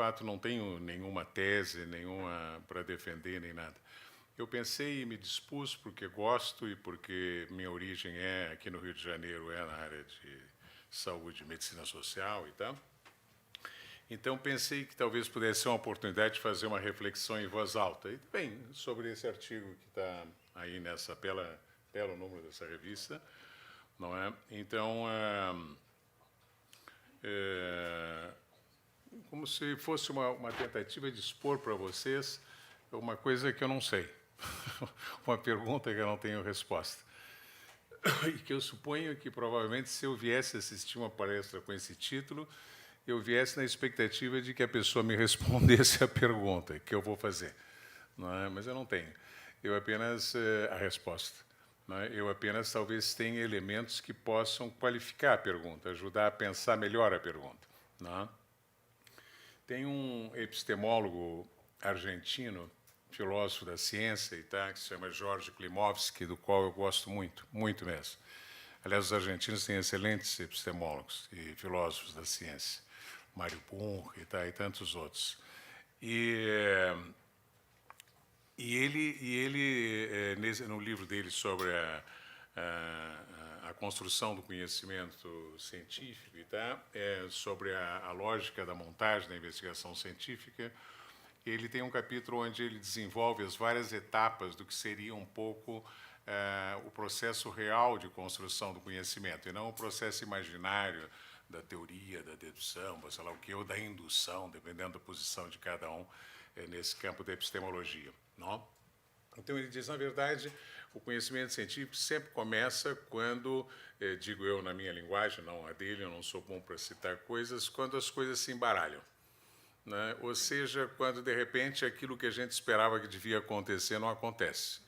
fato, não tenho nenhuma tese, nenhuma para defender, nem nada. Eu pensei e me dispus porque gosto e porque minha origem é, aqui no Rio de Janeiro, é na área de saúde, medicina social e tal. Então, pensei que talvez pudesse ser uma oportunidade de fazer uma reflexão em voz alta. E, bem, sobre esse artigo que está aí nessa belo número dessa revista, não é? Então, como se fosse uma tentativa de expor para vocês uma coisa que eu não sei, uma pergunta que eu não tenho resposta. E que eu suponho que, provavelmente, se eu viesse assistir uma palestra com esse título, eu viesse na expectativa de que a pessoa me respondesse a pergunta que eu vou fazer. Não é? Mas eu não tenho. Eu apenas a resposta. Não é? Eu apenas, talvez, tenha elementos que possam qualificar a pergunta, ajudar a pensar melhor a pergunta. Não é? Tem um epistemólogo argentino, filósofo da ciência, e tá, que se chama Jorge Klimovsky, do qual eu gosto muito, muito mesmo. Aliás, os argentinos têm excelentes epistemólogos e filósofos da ciência, Mário Bunge e tantos outros. E ele no livro dele sobre a construção do conhecimento científico, sobre a lógica da montagem da investigação científica, ele tem um capítulo onde ele desenvolve as várias etapas do que seria um pouco o processo real de construção do conhecimento, e não o processo imaginário da teoria, da dedução, sei lá o que, ou da indução, dependendo da posição de cada um nesse campo da epistemologia. Não? Então, ele diz, na verdade, o conhecimento científico sempre começa quando, digo eu na minha linguagem, não a dele, eu não sou bom para citar coisas, quando as coisas se embaralham. Né? Ou seja, quando, de repente, aquilo que a gente esperava que devia acontecer não acontece.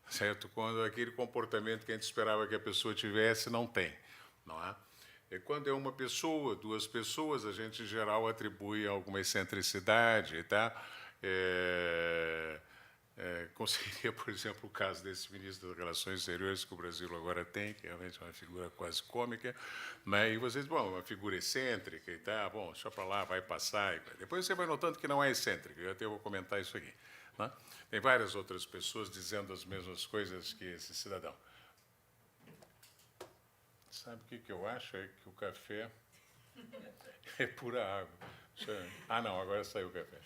Certo? Quando aquele comportamento que a gente esperava que a pessoa tivesse, não tem. Não é? E quando é uma pessoa, duas pessoas, a gente, em geral, atribui alguma excentricidade. Tá? Como seria, por exemplo, o caso desse ministro das Relações Exteriores que o Brasil agora tem, que realmente é uma figura quase cômica, né? E vocês, bom, uma figura excêntrica e tal, bom, deixa para lá, vai passar. E depois você vai notando que não é excêntrica, eu até vou comentar isso aqui. Né? Tem várias outras pessoas dizendo as mesmas coisas que esse cidadão. Sabe o que eu acho? É que o café é pura água. Ah, não, agora saiu o café.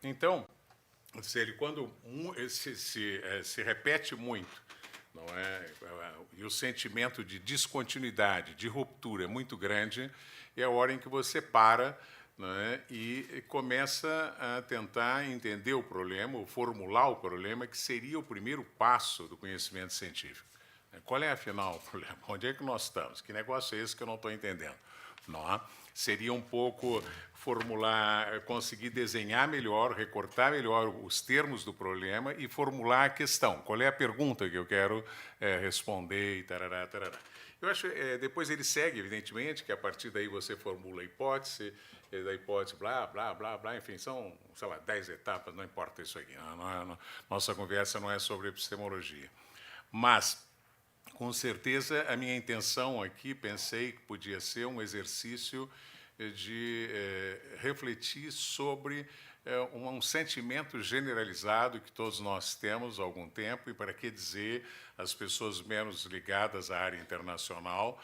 Então, ele, quando se repete muito, não é? E o sentimento de descontinuidade, de ruptura é muito grande, é a hora em que você para, não é? E começa a tentar entender o problema, ou formular o problema, que seria o primeiro passo do conhecimento científico. Qual é, afinal, o problema? Onde é que nós estamos? Que negócio é esse que eu não estou entendendo? Não é? Seria um pouco formular, conseguir desenhar melhor, recortar melhor os termos do problema e formular a questão. Qual é a pergunta que eu quero responder e tarará, tarará. Eu acho, depois ele segue, evidentemente, que a partir daí você formula a hipótese, da hipótese, blá, blá, blá, blá, enfim, são, sei lá, 10 etapas, não importa isso aqui. Nossa conversa não é sobre epistemologia. Mas, com certeza, a minha intenção aqui, pensei que podia ser um exercício de refletir sobre um sentimento generalizado que todos nós temos há algum tempo, e para que dizer as pessoas menos ligadas à área internacional,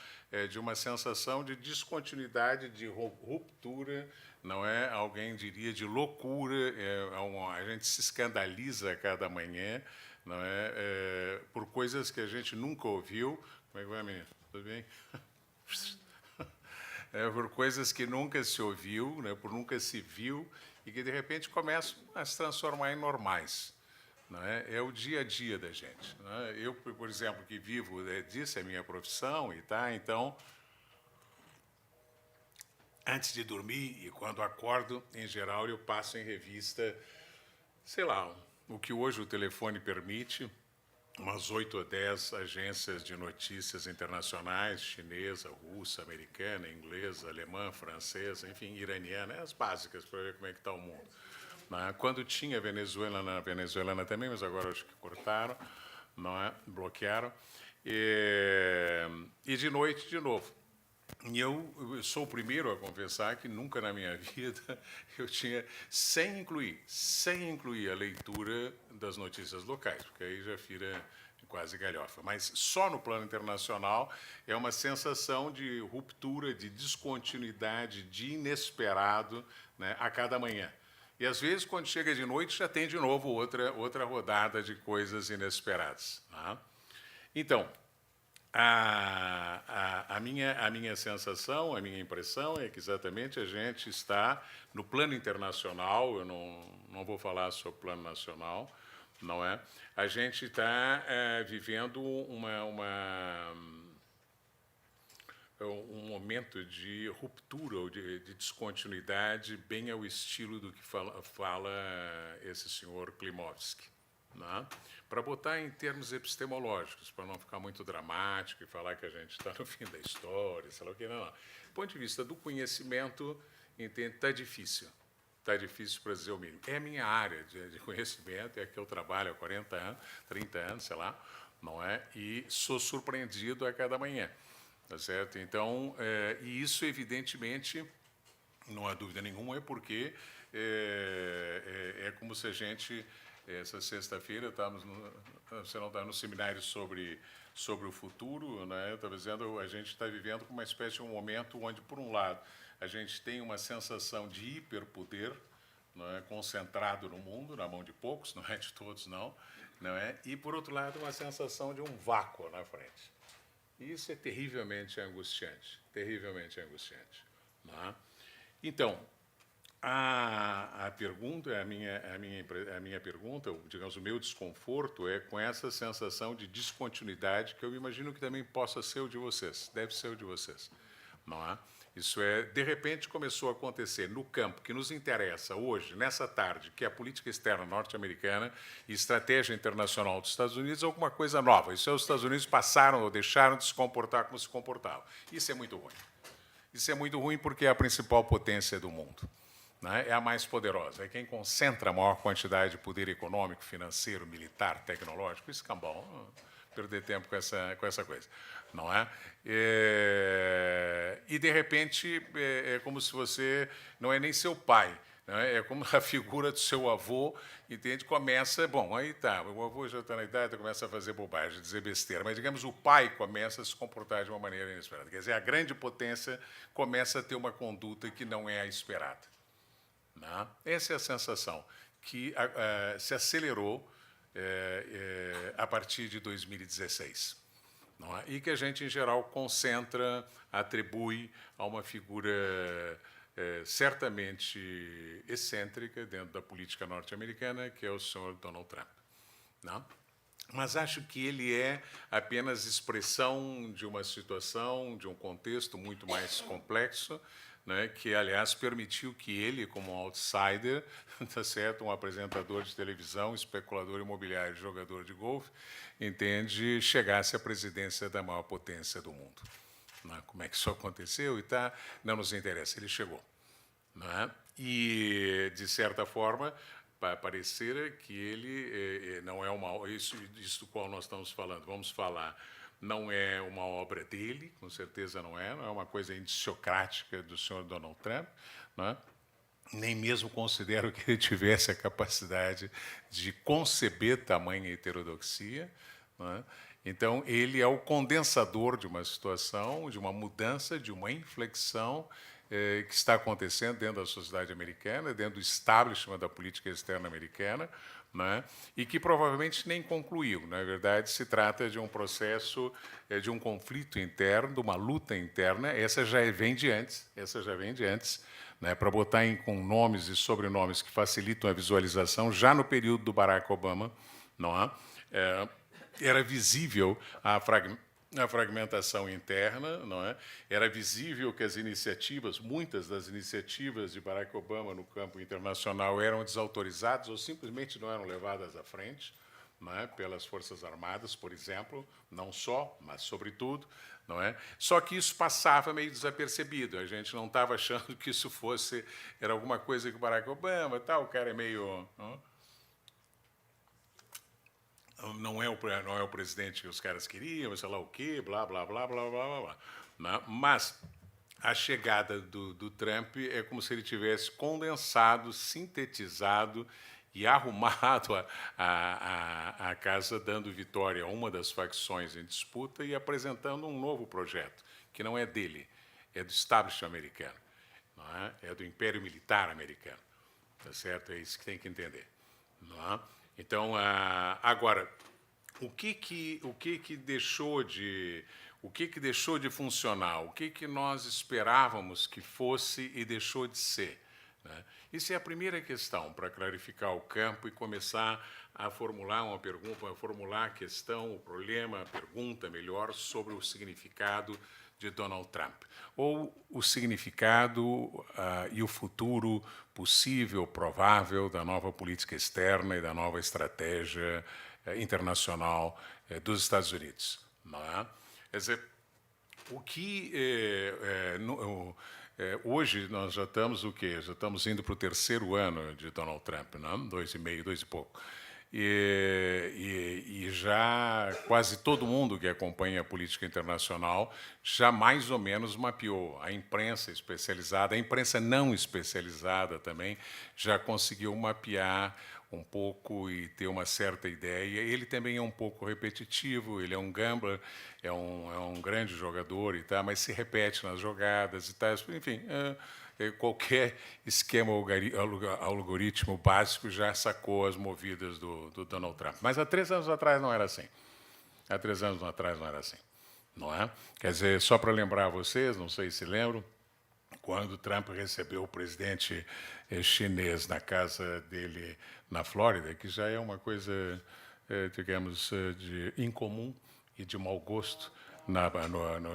de uma sensação de descontinuidade, de ruptura, não é? Alguém diria de loucura, a gente se escandaliza a cada manhã, não é? Por coisas que a gente nunca ouviu. Como é que vai, menino? Tudo bem? Por coisas que nunca se ouviu, né? Por nunca se viu, e que, de repente, começam a se transformar em normais. Não é? É o dia a dia da gente. Não é? Eu, por exemplo, que vivo disso, é minha profissão, então, antes de dormir e quando acordo, em geral, eu passo em revista, sei lá, o que hoje o telefone permite, umas 8 ou 10 agências de notícias internacionais, chinesa, russa, americana, inglesa, alemã, francesa, enfim, iraniana, as básicas, para ver como é que está o mundo. Quando tinha venezuelana também, mas agora acho que cortaram, não é? Bloquearam. E de noite, de novo. E eu sou o primeiro a confessar que nunca na minha vida eu tinha, sem incluir a leitura das notícias locais, porque aí já vira quase galhofa. Mas só no plano internacional é uma sensação de ruptura, de descontinuidade, de inesperado, né, a cada manhã. E, às vezes, quando chega de noite, já tem de novo outra rodada de coisas inesperadas. Tá? Então, a minha sensação, a minha impressão é que exatamente a gente está no plano internacional, eu não vou falar sobre o plano nacional, não é? A gente está vivendo um momento de ruptura ou de descontinuidade bem ao estilo do que fala esse senhor Klimovsky. Né? Para botar em termos epistemológicos, para não ficar muito dramático e falar que a gente está no fim da história, sei lá o que, não. Do ponto de vista do conhecimento, está difícil. Está difícil para dizer o mínimo. É a minha área de conhecimento, é a que eu trabalho há 40 anos, 30 anos, sei lá, não é? E sou surpreendido a cada manhã. Tá certo? Então, e isso, evidentemente, não há dúvida nenhuma, é porque é como se a gente... Essa sexta-feira você não está no seminário sobre o futuro, né? Estava dizendo, a gente está vivendo uma espécie de um momento onde, por um lado, a gente tem uma sensação de hiperpoder, não é, concentrado no mundo, na mão de poucos, não é de todos, não é? E, por outro lado, uma sensação de um vácuo na frente. E isso é terrivelmente angustiante, terrivelmente angustiante. Não é? Então, a pergunta, a minha pergunta, digamos, o meu desconforto é com essa sensação de descontinuidade que eu imagino que também possa ser o de vocês, deve ser o de vocês, não é? Isso de repente começou a acontecer no campo que nos interessa hoje, nessa tarde, que é a política externa norte-americana e estratégia internacional dos Estados Unidos, alguma coisa nova. Isso é, os Estados Unidos passaram ou deixaram de se comportar como se comportavam. Isso é muito ruim. Isso é muito ruim porque é a principal potência do mundo. Né? É a mais poderosa, é quem concentra a maior quantidade de poder econômico, financeiro, militar, tecnológico. Isso é bom, perder tempo com essa coisa, não é? E, de repente, é como se você não é nem seu pai, né? É como a figura do seu avô, entende? Começa, bom, aí tá, o avô já está na idade, começa a fazer bobagem, dizer besteira, mas, digamos, o pai começa a se comportar de uma maneira inesperada. Quer dizer, a grande potência começa a ter uma conduta que não é a esperada. Não? Essa é a sensação que se acelerou a partir de 2016. Não é? E que a gente, em geral, concentra, atribui a uma figura certamente excêntrica dentro da política norte-americana, que é o senhor Donald Trump. Não? Mas acho que ele é apenas expressão de uma situação, de um contexto muito mais complexo, né, que, aliás, permitiu que ele, como um outsider, tá certo, um apresentador de televisão, especulador imobiliário, jogador de golfe, entende, chegasse à presidência da maior potência do mundo. Né? Como é que isso aconteceu? E tá, não nos interessa, ele chegou. Né? E, de certa forma, parecer que ele não é isso do qual nós estamos falando, vamos falar, não é uma obra dele, com certeza não é uma coisa indiciocrática do senhor Donald Trump, não é? Nem mesmo considero que ele tivesse a capacidade de conceber tamanha heterodoxia, não é? Então, ele é o condensador de uma situação, de uma mudança, de uma inflexão que está acontecendo dentro da sociedade americana, dentro do establishment da política externa americana, né, e que provavelmente nem concluiu. Na verdade, se trata de um processo, de um conflito interno, de uma luta interna. Essa já vem de antes, né, para botar com nomes e sobrenomes que facilitam a visualização. Já no período do Barack Obama, não é? Era visível a fragmentação interna, não é? Era visível que as iniciativas, muitas das iniciativas de Barack Obama no campo internacional eram desautorizadas ou simplesmente não eram levadas à frente, não é? Pelas Forças Armadas, por exemplo, não só, mas sobretudo, não é? Só que isso passava meio desapercebido. A gente não estava achando que isso era alguma coisa que o Barack Obama, tal, o cara é meio não é o presidente que os caras queriam, sei lá o quê, blá, blá, blá, blá, blá, blá, blá. Mas a chegada do Trump é como se ele tivesse condensado, sintetizado e arrumado a casa, dando vitória a uma das facções em disputa e apresentando um novo projeto, que não é dele, é do establishment americano, não é? É do Império Militar americano, tá certo? É isso que tem que entender, não é? Então, agora, o que deixou de funcionar? O que nós esperávamos que fosse e deixou de ser? Né? Isso é a primeira questão para clarificar o campo e começar a formular uma pergunta, a formular a questão, o problema, a pergunta melhor sobre o significado de Donald Trump, ou o significado e o futuro possível, provável da nova política externa e da nova estratégia internacional dos Estados Unidos. Não é? Quer dizer, o que hoje nós já estamos o quê? Já estamos indo para o 3º ano de Donald Trump, não? 2,5, 2 e pouco. E já quase todo mundo que acompanha a política internacional já mais ou menos mapeou. A imprensa especializada, a imprensa não especializada também, já conseguiu mapear um pouco e ter uma certa ideia. Ele também é um pouco repetitivo, ele é um gambler, é um grande jogador, e tá, mas se repete nas jogadas e tal. Enfim, qualquer esquema algoritmo básico já sacou as movidas do Donald Trump. Mas há 3 anos atrás não era assim. Há 3 anos atrás não era assim. Não é? Quer dizer, só para lembrar vocês, não sei se lembram, quando Trump recebeu o presidente chinês na casa dele na Flórida, que já é uma coisa, digamos, de incomum e de mau gosto,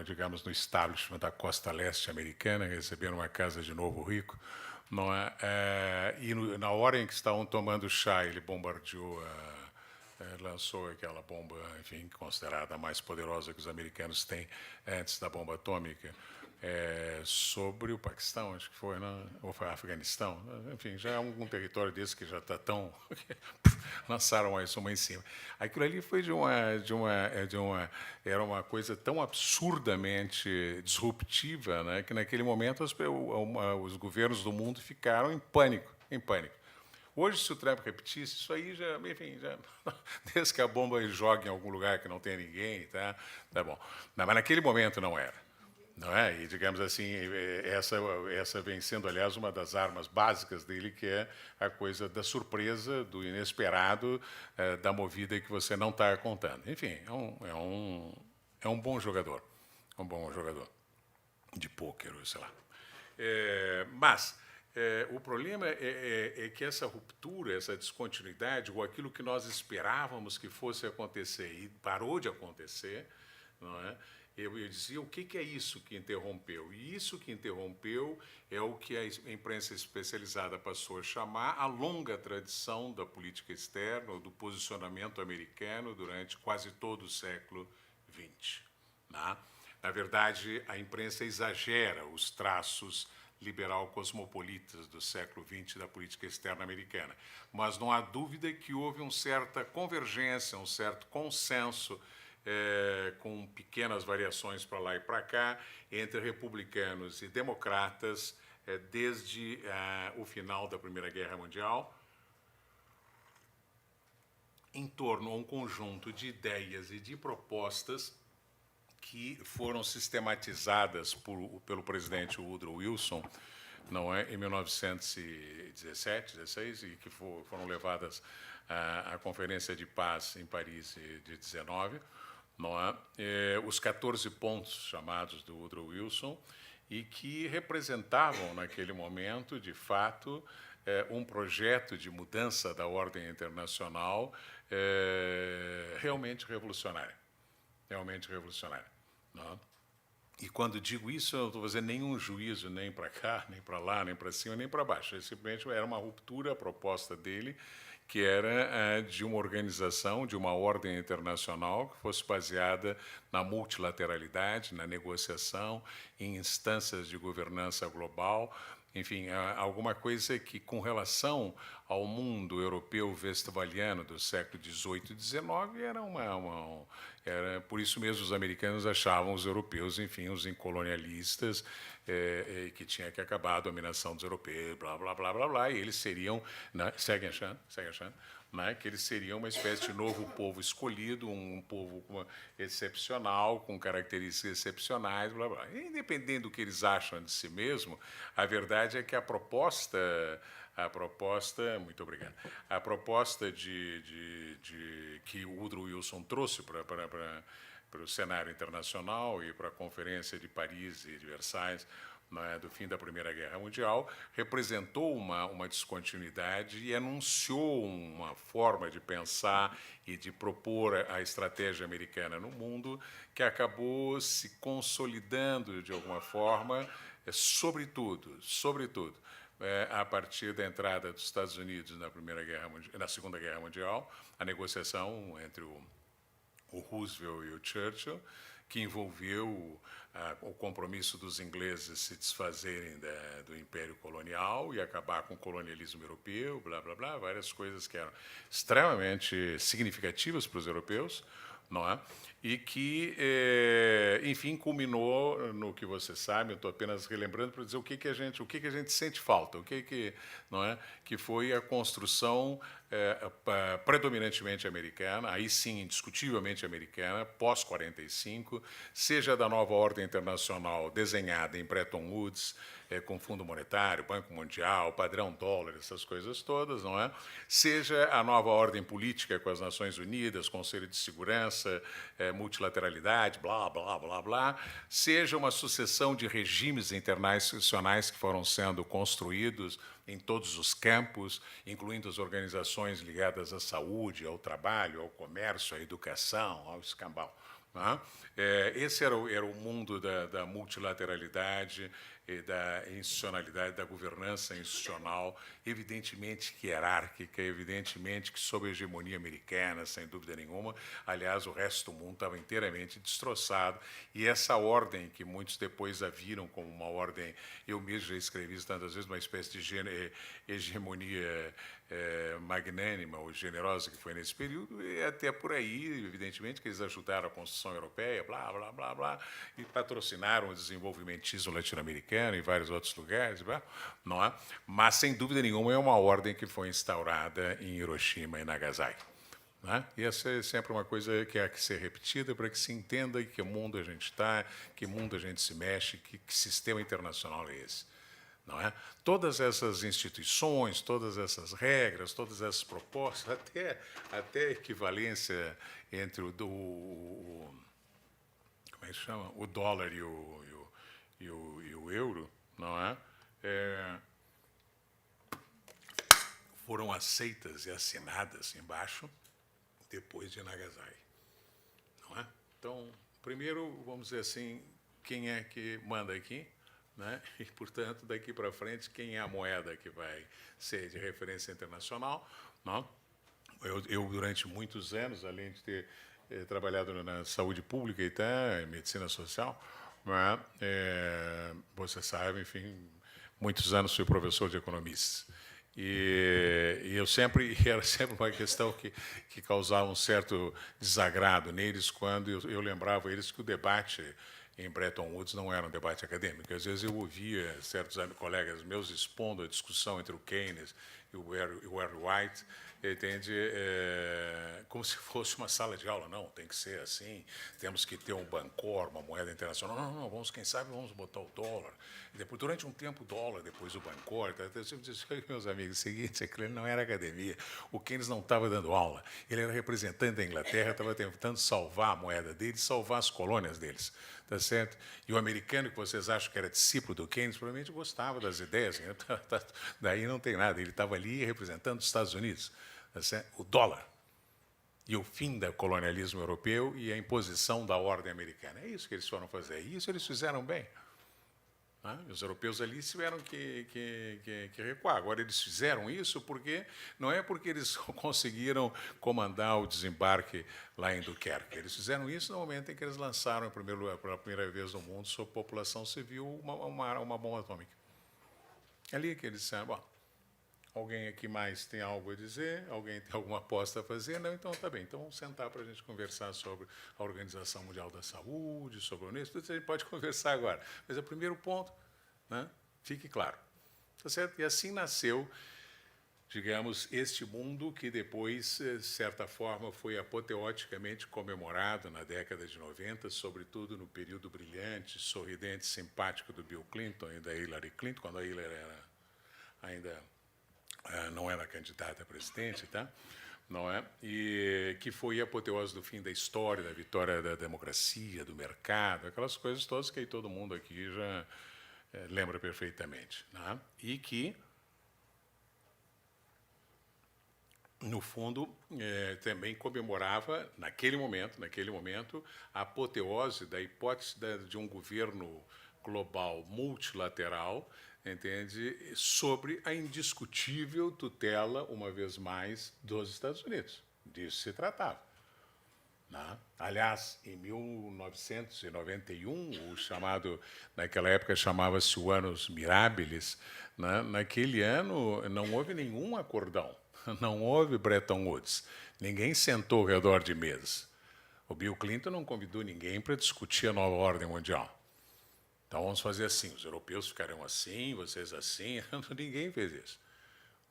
digamos, no establishment da costa leste americana, receber uma casa de novo rico. Não é? E na hora em que estavam tomando chá, ele bombardeou, lançou aquela bomba, enfim, considerada a mais poderosa que os americanos têm antes da bomba atômica, sobre o Paquistão, acho que foi, não? Ou foi Afeganistão, enfim, já é um território desse que já está tão lançaram mais uma em cima. Aquilo ali foi era uma coisa tão absurdamente disruptiva, né, que naquele momento os governos do mundo ficaram em pânico, em pânico. Hoje, se o Trump repetisse, isso aí já, enfim, já, desde que a bomba jogue em algum lugar que não tenha ninguém, tá bom. Mas naquele momento não era. Não é? E, digamos assim, essa vem sendo, aliás, uma das armas básicas dele, que é a coisa da surpresa, do inesperado, da movida que você não está contando. Enfim, é um bom jogador. Um bom jogador de pôquer, sei lá. Mas o problema é que essa ruptura, essa descontinuidade, ou aquilo que nós esperávamos que fosse acontecer e parou de acontecer, não é? Eu dizia, o que é isso que interrompeu? E isso que interrompeu é o que a imprensa especializada passou a chamar a longa tradição da política externa, ou do posicionamento americano durante quase todo o século XX. Né? Na verdade, a imprensa exagera os traços liberal-cosmopolitas do século XX da política externa americana. Mas não há dúvida que houve uma certa convergência, um certo consenso, com pequenas variações para lá e para cá, entre republicanos e democratas, desde o final da Primeira Guerra Mundial, em torno a um conjunto de ideias e de propostas que foram sistematizadas pelo presidente Woodrow Wilson, não é, em 1917, 16, e que foram levadas à Conferência de Paz em Paris de 19, não é? Os 14 pontos chamados do Woodrow Wilson, e que representavam, naquele momento, de fato, um projeto de mudança da ordem internacional realmente revolucionário. Realmente revolucionário. Não é? E quando digo isso, eu não estou fazendo nenhum juízo nem para cá, nem para lá, nem para cima, nem para baixo. Simplesmente era uma ruptura a proposta dele, que era de uma organização, de uma ordem internacional que fosse baseada na multilateralidade, na negociação, em instâncias de governança global, enfim, alguma coisa que, com relação ao mundo europeu westphaliano do século XVIII e XIX, era por isso mesmo os americanos achavam os europeus, enfim, os colonialistas, que tinha que acabar a dominação dos europeus, blá, blá, blá, blá, blá, e eles seriam, né, segue achando, né, que eles seriam uma espécie de novo povo escolhido, um povo excepcional, com características excepcionais, blá, blá. E, independente do que eles acham de si mesmo, a verdade é que a proposta, muito obrigado, a proposta que o Woodrow Wilson trouxe para o cenário internacional e para a Conferência de Paris e de Versailles, do fim da Primeira Guerra Mundial, representou uma descontinuidade e anunciou uma forma de pensar e de propor a estratégia americana no mundo que acabou se consolidando de alguma forma, sobretudo, a partir da entrada dos Estados Unidos na Segunda Guerra Mundial, a negociação entre o Roosevelt e o Churchill, que envolveu o compromisso dos ingleses se desfazerem do Império Colonial e acabar com o colonialismo europeu, blá, blá, blá, várias coisas que eram extremamente significativas para os europeus, não é? E que, enfim, culminou no que você sabe. Eu estou apenas relembrando para dizer o que a gente sente falta, não é? Que foi a construção predominantemente americana, aí sim indiscutivelmente americana, pós-45, seja da nova ordem internacional desenhada em Bretton Woods, com Fundo Monetário, Banco Mundial, padrão dólar, essas coisas todas, não é? Seja a nova ordem política com as Nações Unidas, Conselho de Segurança, multilateralidade, blá, blá, blá, blá, seja uma sucessão de regimes internacionais que foram sendo construídos em todos os campos, incluindo as organizações ligadas à saúde, ao trabalho, ao comércio, à educação, ao escambau. Esse era o mundo da multilateralidade e da institucionalidade, da governança institucional, evidentemente que hierárquica, evidentemente que sob a hegemonia americana, sem dúvida nenhuma. Aliás, o resto do mundo estava inteiramente destroçado, e essa ordem, que muitos depois a viram como uma ordem, eu mesmo já escrevi isso tantas vezes, uma espécie de hegemonia magnânima ou generosa que foi nesse período, e até por aí, evidentemente, que eles ajudaram a construção europeia, blá, blá, blá, blá, e patrocinaram o desenvolvimentismo latino-americano em vários outros lugares, blá, não é? Mas, sem dúvida nenhuma, é uma ordem que foi instaurada em Hiroshima e Nagasaki. E essa é sempre uma coisa que há que ser repetida para que se entenda em que mundo a gente está, que mundo a gente se mexe, que sistema internacional é esse. Não é? Todas essas instituições, todas essas regras, todas essas propostas, até a equivalência entre o como é que chama? O dólar e o euro, não é? Foram aceitas e assinadas embaixo depois de Nagasaki. Não é? Então, primeiro, vamos dizer assim, quem é que manda aqui? Né? E, portanto, daqui para frente, quem é a moeda que vai ser de referência internacional? Não? Eu, durante muitos anos, além de ter trabalhado na saúde pública e em medicina social, né? Você sabe, enfim, muitos anos fui professor de economistas. E era sempre uma questão que causava um certo desagrado neles quando eu lembrava eles que o debate em Bretton Woods não era um debate acadêmico. Às vezes eu ouvia certos colegas meus expondo a discussão entre o Keynes e o Henry White, entende? Como se fosse uma sala de aula. Não, tem que ser assim, temos que ter um Bancor, uma moeda internacional. Não, quem sabe vamos botar o dólar. E depois, durante um tempo, o dólar, depois o Bancor. Eu sempre disse, meus amigos, o seguinte, aquilo não era academia. O Keynes não estava dando aula. Ele era representante da Inglaterra, estava tentando salvar a moeda deles, salvar as colônias deles. Tá certo? E o americano, que vocês acham que era discípulo do Keynes, provavelmente gostava das ideias. Daí não tem nada. Ele estava ali representando os Estados Unidos. Tá certo? O dólar. E o fim do colonialismo europeu e a imposição da ordem americana. É isso que eles foram fazer. E isso eles fizeram bem. Os europeus ali tiveram que recuar. Agora, eles fizeram isso não é porque eles conseguiram comandar o desembarque lá em Dunkerque. Eles fizeram isso no momento em que eles lançaram, pela primeira vez no mundo, sobre população civil, uma bomba atômica. Ali que eles disseram, bom, alguém aqui mais tem algo a dizer? Alguém tem alguma aposta a fazer? Não, então tá bem. Então vamos sentar para a gente conversar sobre a Organização Mundial da Saúde, sobre a Unesco, tudo isso a gente pode conversar agora. Mas é o primeiro ponto, né? Fique claro. Tá certo? E assim nasceu, digamos, este mundo que depois, de certa forma, foi apoteoticamente comemorado na década de 90, sobretudo no período brilhante, sorridente, simpático do Bill Clinton e da Hillary Clinton, quando a Hillary ainda não era candidata a presidente, tá? Não é? E que foi a apoteose do fim da história, da vitória da democracia, do mercado, aquelas coisas todas que aí todo mundo aqui já lembra perfeitamente, né? E que, no fundo, também comemorava, naquele momento, a apoteose da hipótese de um governo global multilateral, entende, sobre a indiscutível tutela, uma vez mais, dos Estados Unidos. Disso se tratava. Né? Aliás, em 1991, o chamado, naquela época chamava-se o Annus Mirabilis, né? Naquele ano não houve nenhum acordão, não houve Bretton Woods, ninguém sentou ao redor de mesa. O Bill Clinton não convidou ninguém para discutir a nova ordem mundial. Então vamos fazer assim, os europeus ficarão assim, vocês assim, ninguém fez isso.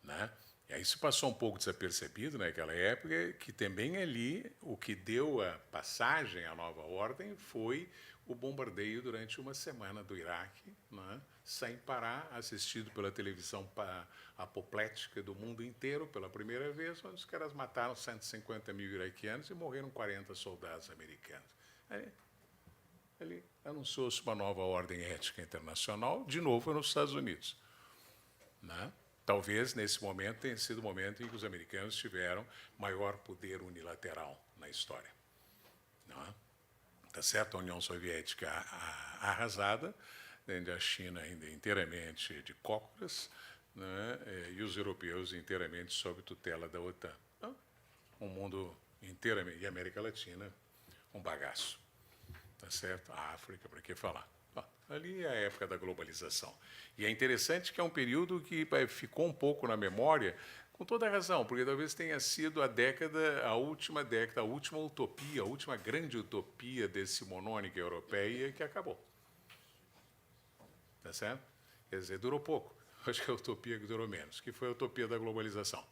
Né? E aí se passou um pouco desapercebido naquela época que também ali o que deu a passagem à nova ordem foi o bombardeio durante uma semana do Iraque, né? Sem parar, assistido pela televisão apoplética do mundo inteiro pela primeira vez, onde os caras mataram 150 mil iraquianos e morreram 40 soldados americanos. Ali anunciou-se uma nova ordem ética internacional, de novo nos Estados Unidos. Né? Talvez, nesse momento, tenha sido o momento em que os americanos tiveram maior poder unilateral na história. Não é? Tá certo? A União Soviética arrasada, a China ainda inteiramente de cócoras, né? E os europeus inteiramente sob tutela da OTAN. Então, um mundo inteiramente, e a América Latina, um bagaço. Tá certo? A África, para que falar? Ali é a época da globalização. E é interessante que é um período que ficou um pouco na memória, com toda a razão, porque talvez tenha sido a última década, a última utopia, a última grande utopia decimonônica europeia que acabou. Tá certo? Quer dizer, durou pouco. Acho que é a utopia que durou menos, que foi a utopia da globalização.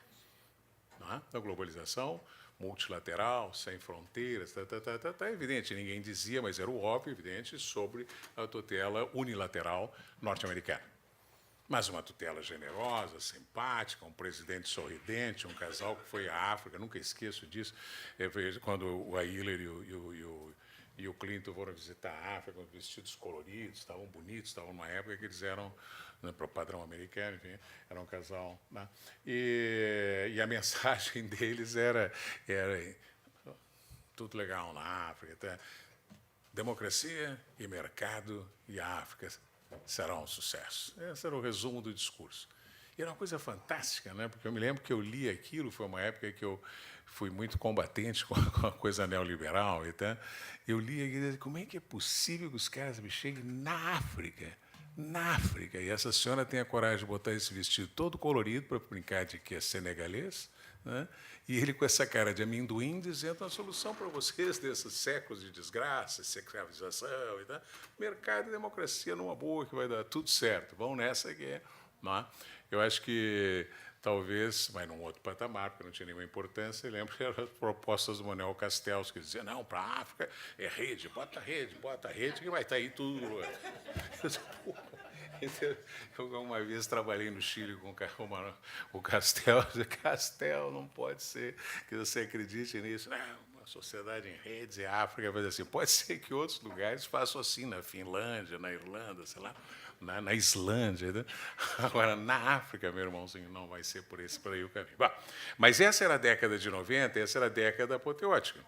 Não é? Da globalização multilateral, sem fronteiras, tá evidente, ninguém dizia, mas era o óbvio, evidente, sobre a tutela unilateral norte-americana. Mas uma tutela generosa, simpática, um presidente sorridente, um casal que foi à África, nunca esqueço disso, quando a Hillary e o Clinton foram visitar a África, com vestidos coloridos, estavam bonitos, estavam numa época que eles eram, né, para o padrão americano, enfim, era um casal. Né? E a mensagem deles era tudo legal na África, tá? Democracia e mercado e a África será um sucesso. Esse era o resumo do discurso. E era uma coisa fantástica, né? Porque eu me lembro que eu li aquilo, foi uma época que eu fui muito combatente com a coisa neoliberal. Então, eu li aquilo e disse, como é que é possível que os caras me cheguem na África? Na África. E essa senhora tem a coragem de botar esse vestido todo colorido para brincar de que é senegalês, né? E ele com essa cara de amendoim dizendo a solução para vocês desses séculos de desgraça, escravização e tal, mercado e democracia numa boa que vai dar tudo certo. Vão nessa que é. Não é? Eu acho que talvez, mas num outro patamar, porque não tinha nenhuma importância, eu lembro que eram as propostas do Manuel Castells, que dizia, não, para a África é rede, que vai estar aí tudo. Eu uma vez trabalhei no Chile com o Castel, Castel, não pode ser que você acredite nisso. Não, uma sociedade em redes e a África vai dizer assim, pode ser que outros lugares façam assim, na Finlândia, na Irlanda, sei lá, na Islândia. Né? Agora, na África, meu irmãozinho, não vai ser por aí o caminho. Bom, mas essa era a década de 90, essa era a década apoteótica.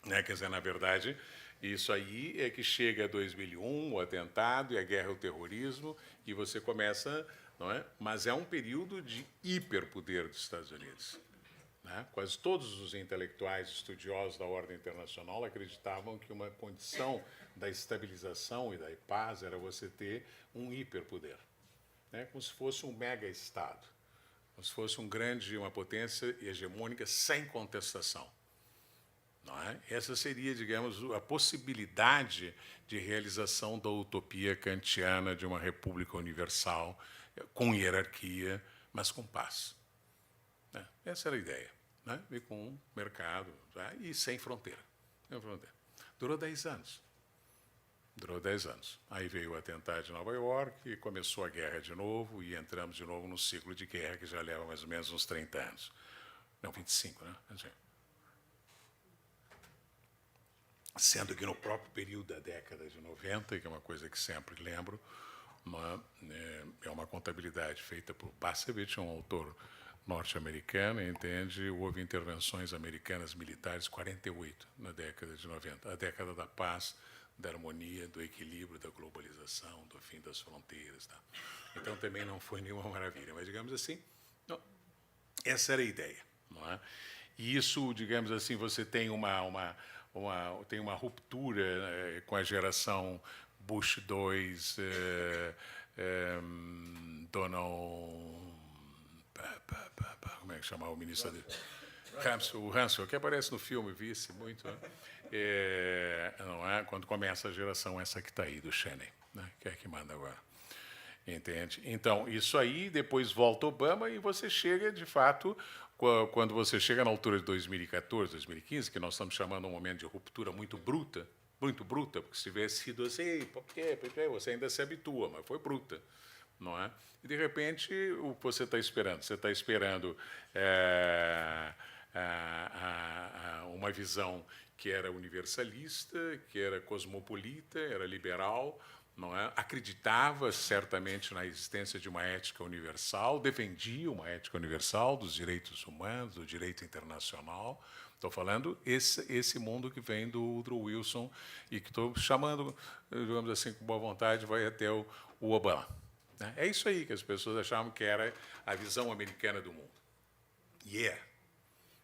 Né? Quer dizer, na verdade, isso aí é que chega a 2001, o atentado e a guerra ao terrorismo, e você começa, não é? Mas é um período de hiperpoder dos Estados Unidos. Né? Quase todos os intelectuais estudiosos da ordem internacional acreditavam que uma condição da estabilização e da paz era você ter um hiperpoder. né, como se fosse um mega-estado, como se fosse uma potência hegemônica sem contestação. Não é? Essa seria, digamos, a possibilidade de realização da utopia kantiana de uma república universal, com hierarquia, mas com paz. Né? Essa era a ideia. Né? E com um mercado, tá? E sem fronteira. Sem fronteira. Durou 10 anos. Durou 10 anos. Aí veio o atentado de Nova York e começou a guerra de novo, e entramos de novo num ciclo de guerra que já leva mais ou menos uns 30 anos. Não, 25, né? Sendo que no próprio período da década de 90, que é uma coisa que sempre lembro, é uma contabilidade feita por Bacevich, um autor norte-americano, entende? Houve intervenções americanas militares 48 na década de 90, a década da paz, da harmonia, do equilíbrio, da globalização, do fim das fronteiras. Tá? Então, também não foi nenhuma maravilha, mas, digamos assim, não, essa era a ideia. Não é? E isso, digamos assim, você tem tem uma ruptura com a geração Bush II, Donald... Como é que chamava o ministro dele? O Hansel, que aparece no filme, vice muito, né? Não é? Quando começa a geração essa que está aí, do Cheney, né? Que é que manda agora. Entende? Então, isso aí, depois volta Obama e você chega, de fato, quando você chega na altura de 2014, 2015, que nós estamos chamando um momento de ruptura muito bruta, porque se tivesse sido assim, por quê? Porque você ainda se habitua, mas foi bruta. Não é? E, de repente, o que você está esperando? Você está esperando uma visão que era universalista, que era cosmopolita, era liberal, não é? Acreditava certamente na existência de uma ética universal, defendia uma ética universal dos direitos humanos, do direito internacional. Estou falando esse mundo que vem do Woodrow Wilson e que estou chamando, digamos assim, com boa vontade, vai até o Obama. É isso aí que as pessoas achavam que era a visão americana do mundo. E é.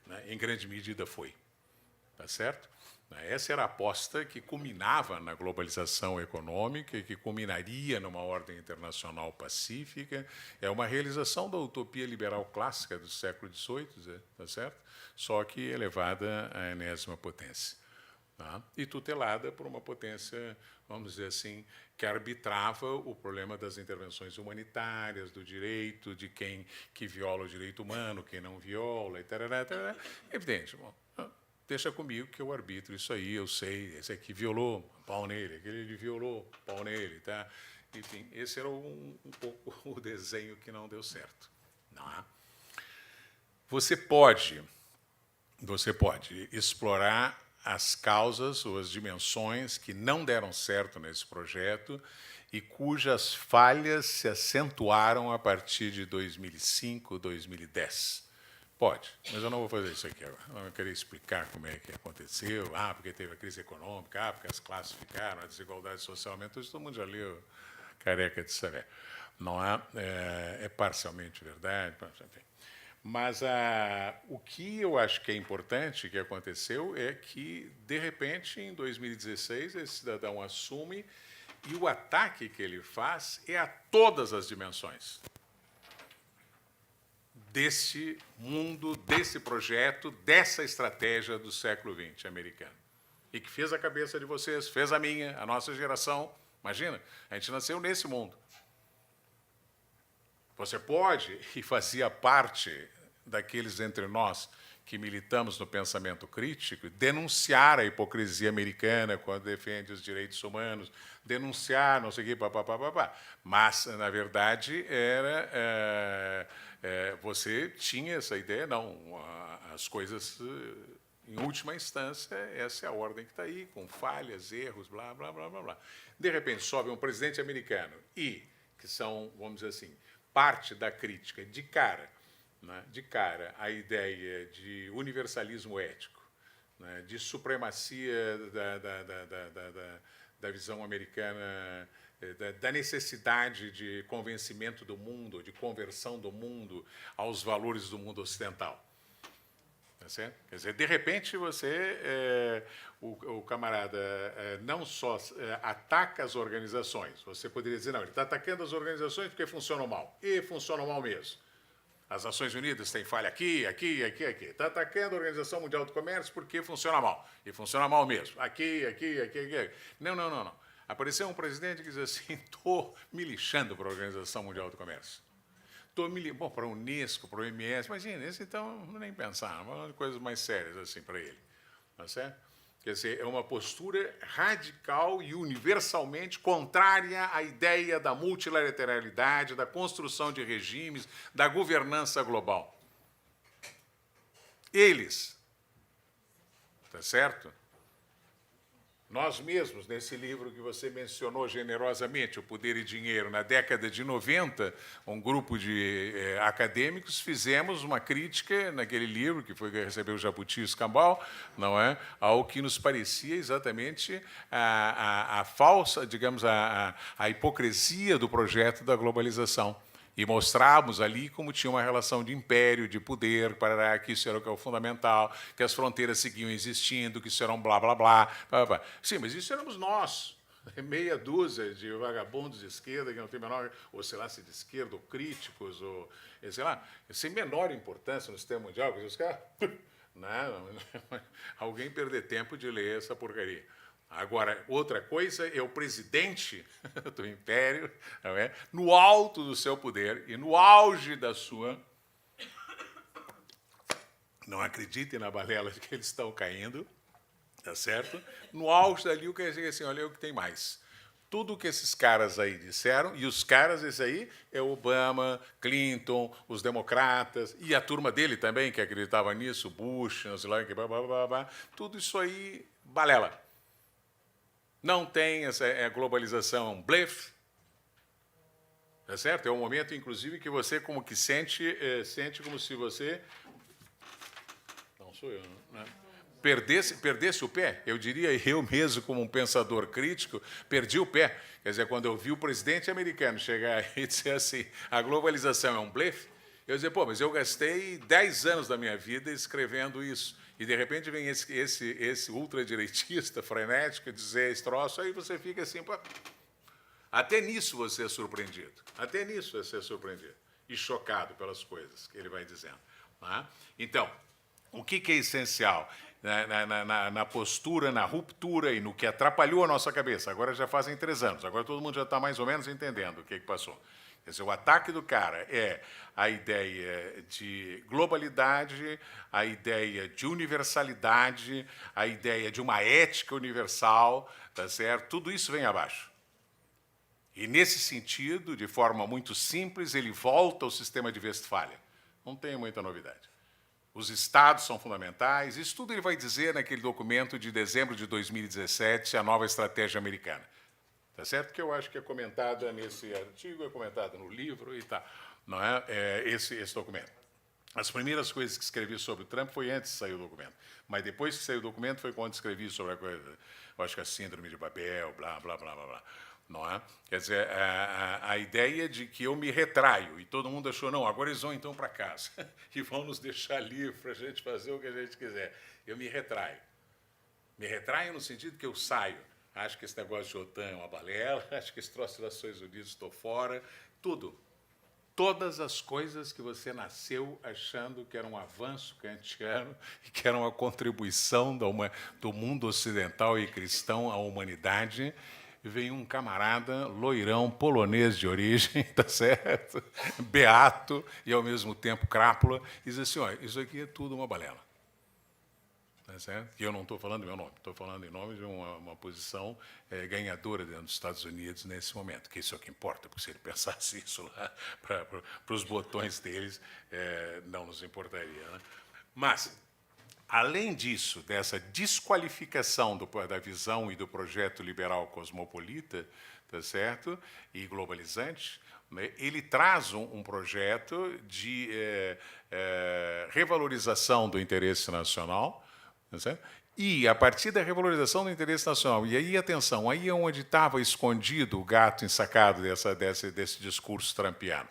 Né? Em grande medida foi. Tá certo? Essa era a aposta que culminava na globalização econômica e que culminaria numa ordem internacional pacífica. É uma realização da utopia liberal clássica do século XVIII, tá certo? Só que elevada à enésima potência. Tá? E tutelada por uma potência, vamos dizer assim, que arbitrava o problema das intervenções humanitárias, do direito, de quem que viola o direito humano, quem não viola, e tarará, tarará. Evidente, bom, deixa comigo que eu arbitro isso aí, eu sei, esse aqui violou, pau nele, aquele violou, pau nele, tá? Enfim, esse era um pouco o desenho que não deu certo. Não é? Você pode explorar as causas ou as dimensões que não deram certo nesse projeto e cujas falhas se acentuaram a partir de 2005, 2010. Pode, mas eu não vou fazer isso aqui agora. Eu não vou querer explicar como é que aconteceu, porque teve a crise econômica, porque as classes ficaram, a desigualdade social aumentou, isso todo mundo já leu, careca de saber. Não é parcialmente verdade, enfim. Mas o que eu acho que é importante que aconteceu é que, de repente, em 2016, esse cidadão assume e o ataque que ele faz é a todas as dimensões desse mundo, desse projeto, dessa estratégia do século XX americano. E que fez a cabeça de vocês, fez a minha, a nossa geração. Imagina, a gente nasceu nesse mundo. Você pode, e fazia parte daqueles entre nós que militamos no pensamento crítico, denunciar a hipocrisia americana quando defende os direitos humanos, denunciar, não sei o quê, papapá. Mas, na verdade, você tinha essa ideia, não, as coisas, em última instância, essa é a ordem que está aí, com falhas, erros, blá, blá, blá, blá, blá. De repente, sobe um presidente americano e, que são, vamos dizer assim, parte da crítica, de cara, né, a ideia de universalismo ético, né, de supremacia da visão americana, da necessidade de convencimento do mundo, de conversão do mundo aos valores do mundo ocidental. Tá certo? Quer dizer, de repente você, o camarada não só ataca as organizações, você poderia dizer, não, ele está atacando as organizações porque funcionam mal. E funcionam mal mesmo. As Nações Unidas têm falha aqui, aqui, aqui, aqui. Está atacando a Organização Mundial do Comércio porque funciona mal. E funciona mal mesmo. Aqui, aqui, aqui, aqui. Não, não, não, não. Apareceu um presidente que diz assim, estou me lixando para a Organização Mundial do Comércio. Bom, para a Unesco, para o OMS, imagina, esse então, nem pensar, uma coisas mais sérias assim para ele. Tá certo? Quer dizer, é uma postura radical e universalmente contrária à ideia da multilateralidade, da construção de regimes, da governança global. Eles, tá certo? Nós mesmos, nesse livro que você mencionou generosamente, O Poder e Dinheiro, na década de 90, um grupo de acadêmicos fizemos uma crítica naquele livro, que foi que recebeu o Jabuti e o Escambau, não é? Ao que nos parecia exatamente a falsa, digamos, a hipocrisia do projeto da globalização. E mostramos ali como tinha uma relação de império, de poder, para que isso era o que é o fundamental, que as fronteiras seguiam existindo, que isso era um blá, blá, blá, blá, blá. Sim, mas isso éramos nós, meia dúzia de vagabundos de esquerda, que não tem menor, ou sei lá, se de esquerda, ou críticos, ou sei lá, sem menor importância no sistema mundial, porque os caras... Não, alguém perder tempo de ler essa porcaria. Agora, outra coisa é o presidente do império, não é? No alto do seu poder e no auge da sua... Não acreditem na balela de que eles estão caindo, tá certo? No auge dali, o que é assim, olha o que tem mais. Tudo que esses caras aí disseram, e os caras, esse aí, é Obama, Clinton, os democratas, e a turma dele também, que acreditava nisso, Bush, não sei lá, blá, blá, blá, blá, tudo isso aí, balela. Não tem essa globalização, é um blefe, tá certo? É um momento, inclusive, que você como que sente como se você... Não sou eu, né? Perdesse o pé. Eu diria, eu mesmo, como um pensador crítico, perdi o pé. Quer dizer, quando eu vi o presidente americano chegar e dizer assim, a globalização é um blefe, eu dizia, pô, mas eu gastei 10 anos da minha vida escrevendo isso. E, de repente, vem esse ultradireitista frenético dizer esse troço, aí você fica assim... Pô, até nisso você é surpreendido. Até nisso você é surpreendido. E chocado pelas coisas que ele vai dizendo. Tá? Então, o que é essencial na postura, na ruptura e no que atrapalhou a nossa cabeça? Agora já fazem 3 anos. Agora todo mundo já está mais ou menos entendendo o que passou. Quer dizer, o ataque do cara é a ideia de globalidade, a ideia de universalidade, a ideia de uma ética universal, tá certo? Tudo isso vem abaixo. E, nesse sentido, de forma muito simples, ele volta ao sistema de Westfália. Não tem muita novidade. Os estados são fundamentais. Isso tudo ele vai dizer naquele documento de dezembro de 2017, a nova estratégia americana. Tá certo? Que eu acho que é comentada nesse artigo, é comentada no livro e tá, não é? Esse documento. As primeiras coisas que escrevi sobre o Trump foi antes de sair o documento, mas depois que saiu o documento foi quando escrevi sobre a coisa, eu acho que a síndrome de Babel, blá, blá, blá, blá, blá. Não é? Quer dizer, a ideia de que eu me retraio, e todo mundo achou, não, agora eles vão então para casa e vão nos deixar livre para a gente fazer o que a gente quiser. Eu me retraio. Me retraio no sentido que eu saio. Acho que esse negócio de OTAN é uma balela, acho que esse troço das Nações Unidas, estou fora, tudo. Todas as coisas que você nasceu achando que era um avanço kantiano e que era uma contribuição do mundo ocidental e cristão à humanidade, vem um camarada loirão, polonês de origem, tá certo? Beato e, ao mesmo tempo, crápula, e diz assim, olha, isso aqui é tudo uma balela. Tá certo? E eu não estou falando em meu nome, estou falando em nome de uma posição ganhadora dentro dos Estados Unidos nesse momento, que isso é o que importa, porque se ele pensasse isso lá para os botões deles, não nos importaria. Né? Mas, além disso, dessa desqualificação da visão e do projeto liberal cosmopolita, tá certo? E globalizante, né? Ele traz um projeto de revalorização do interesse nacional, tá certo? E, a partir da revalorização do interesse nacional, e aí, atenção, aí é onde estava escondido o gato ensacado desse discurso trumpiano.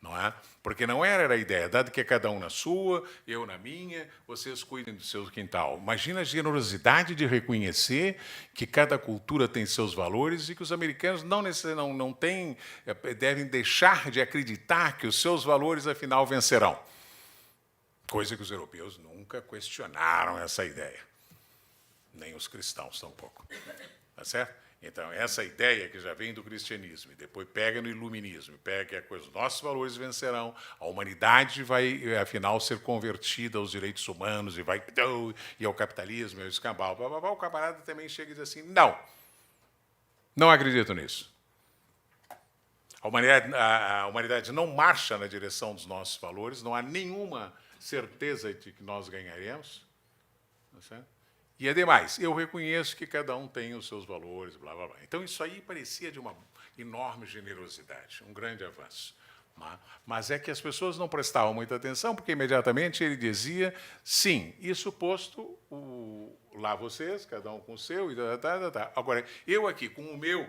não é? Porque não era a ideia, dado que é cada um na sua, eu na minha, vocês cuidem do seu quintal. Imagina a generosidade de reconhecer que cada cultura tem seus valores e que os americanos não têm, devem deixar de acreditar que os seus valores, afinal, vencerão. Coisa que os europeus nunca questionaram essa ideia. Nem os cristãos tampouco. Tá certo? Então, essa ideia que já vem do cristianismo, e depois pega no iluminismo, pega que os nossos valores vencerão, a humanidade vai, afinal, ser convertida aos direitos humanos, e ao capitalismo, e ao escambau, o camarada também chega e diz assim, não acredito nisso. A humanidade não marcha na direção dos nossos valores, não há nenhuma certeza de que nós ganharemos. Tá certo? E, ademais, eu reconheço que cada um tem os seus valores, blá, blá, blá. Então, isso aí parecia de uma enorme generosidade, um grande avanço. Mas é que as pessoas não prestavam muita atenção, porque imediatamente ele dizia, sim, isso posto, lá vocês, cada um com o seu, e tá. Agora, eu aqui com o meu,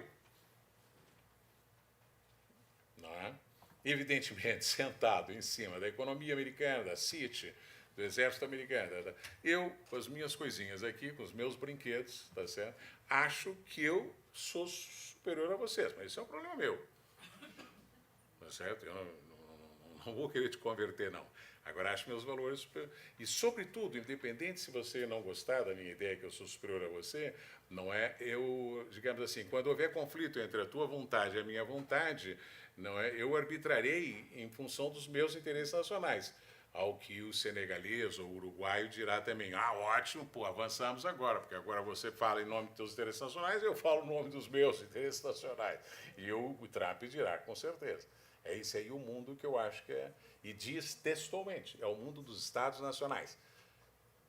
não é? Evidentemente, sentado em cima da economia americana, da City, do exército americano. Eu, com as minhas coisinhas aqui, com os meus brinquedos, tá certo? Acho que eu sou superior a vocês, mas isso é um problema meu. Tá certo? Eu não vou querer te converter, não. Agora, acho meus valores superiores. E, sobretudo, independente se você não gostar da minha ideia que eu sou superior a você, não é? Eu, digamos assim, quando houver conflito entre a tua vontade e a minha vontade, não é? Eu arbitrarei em função dos meus interesses nacionais. Ao que o senegalês ou o uruguaio dirá também, ótimo, avançamos agora, porque agora você fala em nome dos teus interesses nacionais, eu falo em nome dos meus interesses nacionais. E o Trump dirá, com certeza. É esse aí o mundo que eu acho que é, e diz textualmente, é o mundo dos Estados nacionais.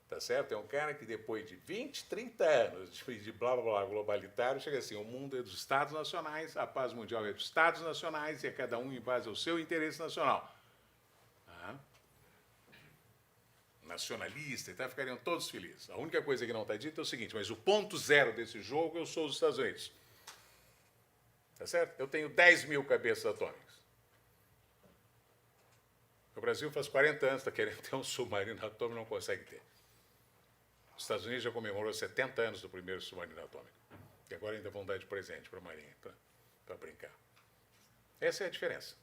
Tá certo? É um cara que depois de 20, 30 anos de blá, blá, blá, globalitário, chega assim, o mundo é dos Estados nacionais, a paz mundial é dos Estados nacionais, e é cada um em base ao seu interesse nacional. Nacionalista e tal, ficariam todos felizes. A única coisa que não está dita é o seguinte, mas o ponto zero desse jogo eu sou os Estados Unidos. Tá certo? Eu tenho 10 mil cabeças atômicas. O Brasil faz 40 anos está querendo ter um submarino atômico e não consegue ter. Os Estados Unidos já comemorou 70 anos do primeiro submarino atômico. E agora ainda vão dar de presente para a Marinha, para brincar. Essa é a diferença.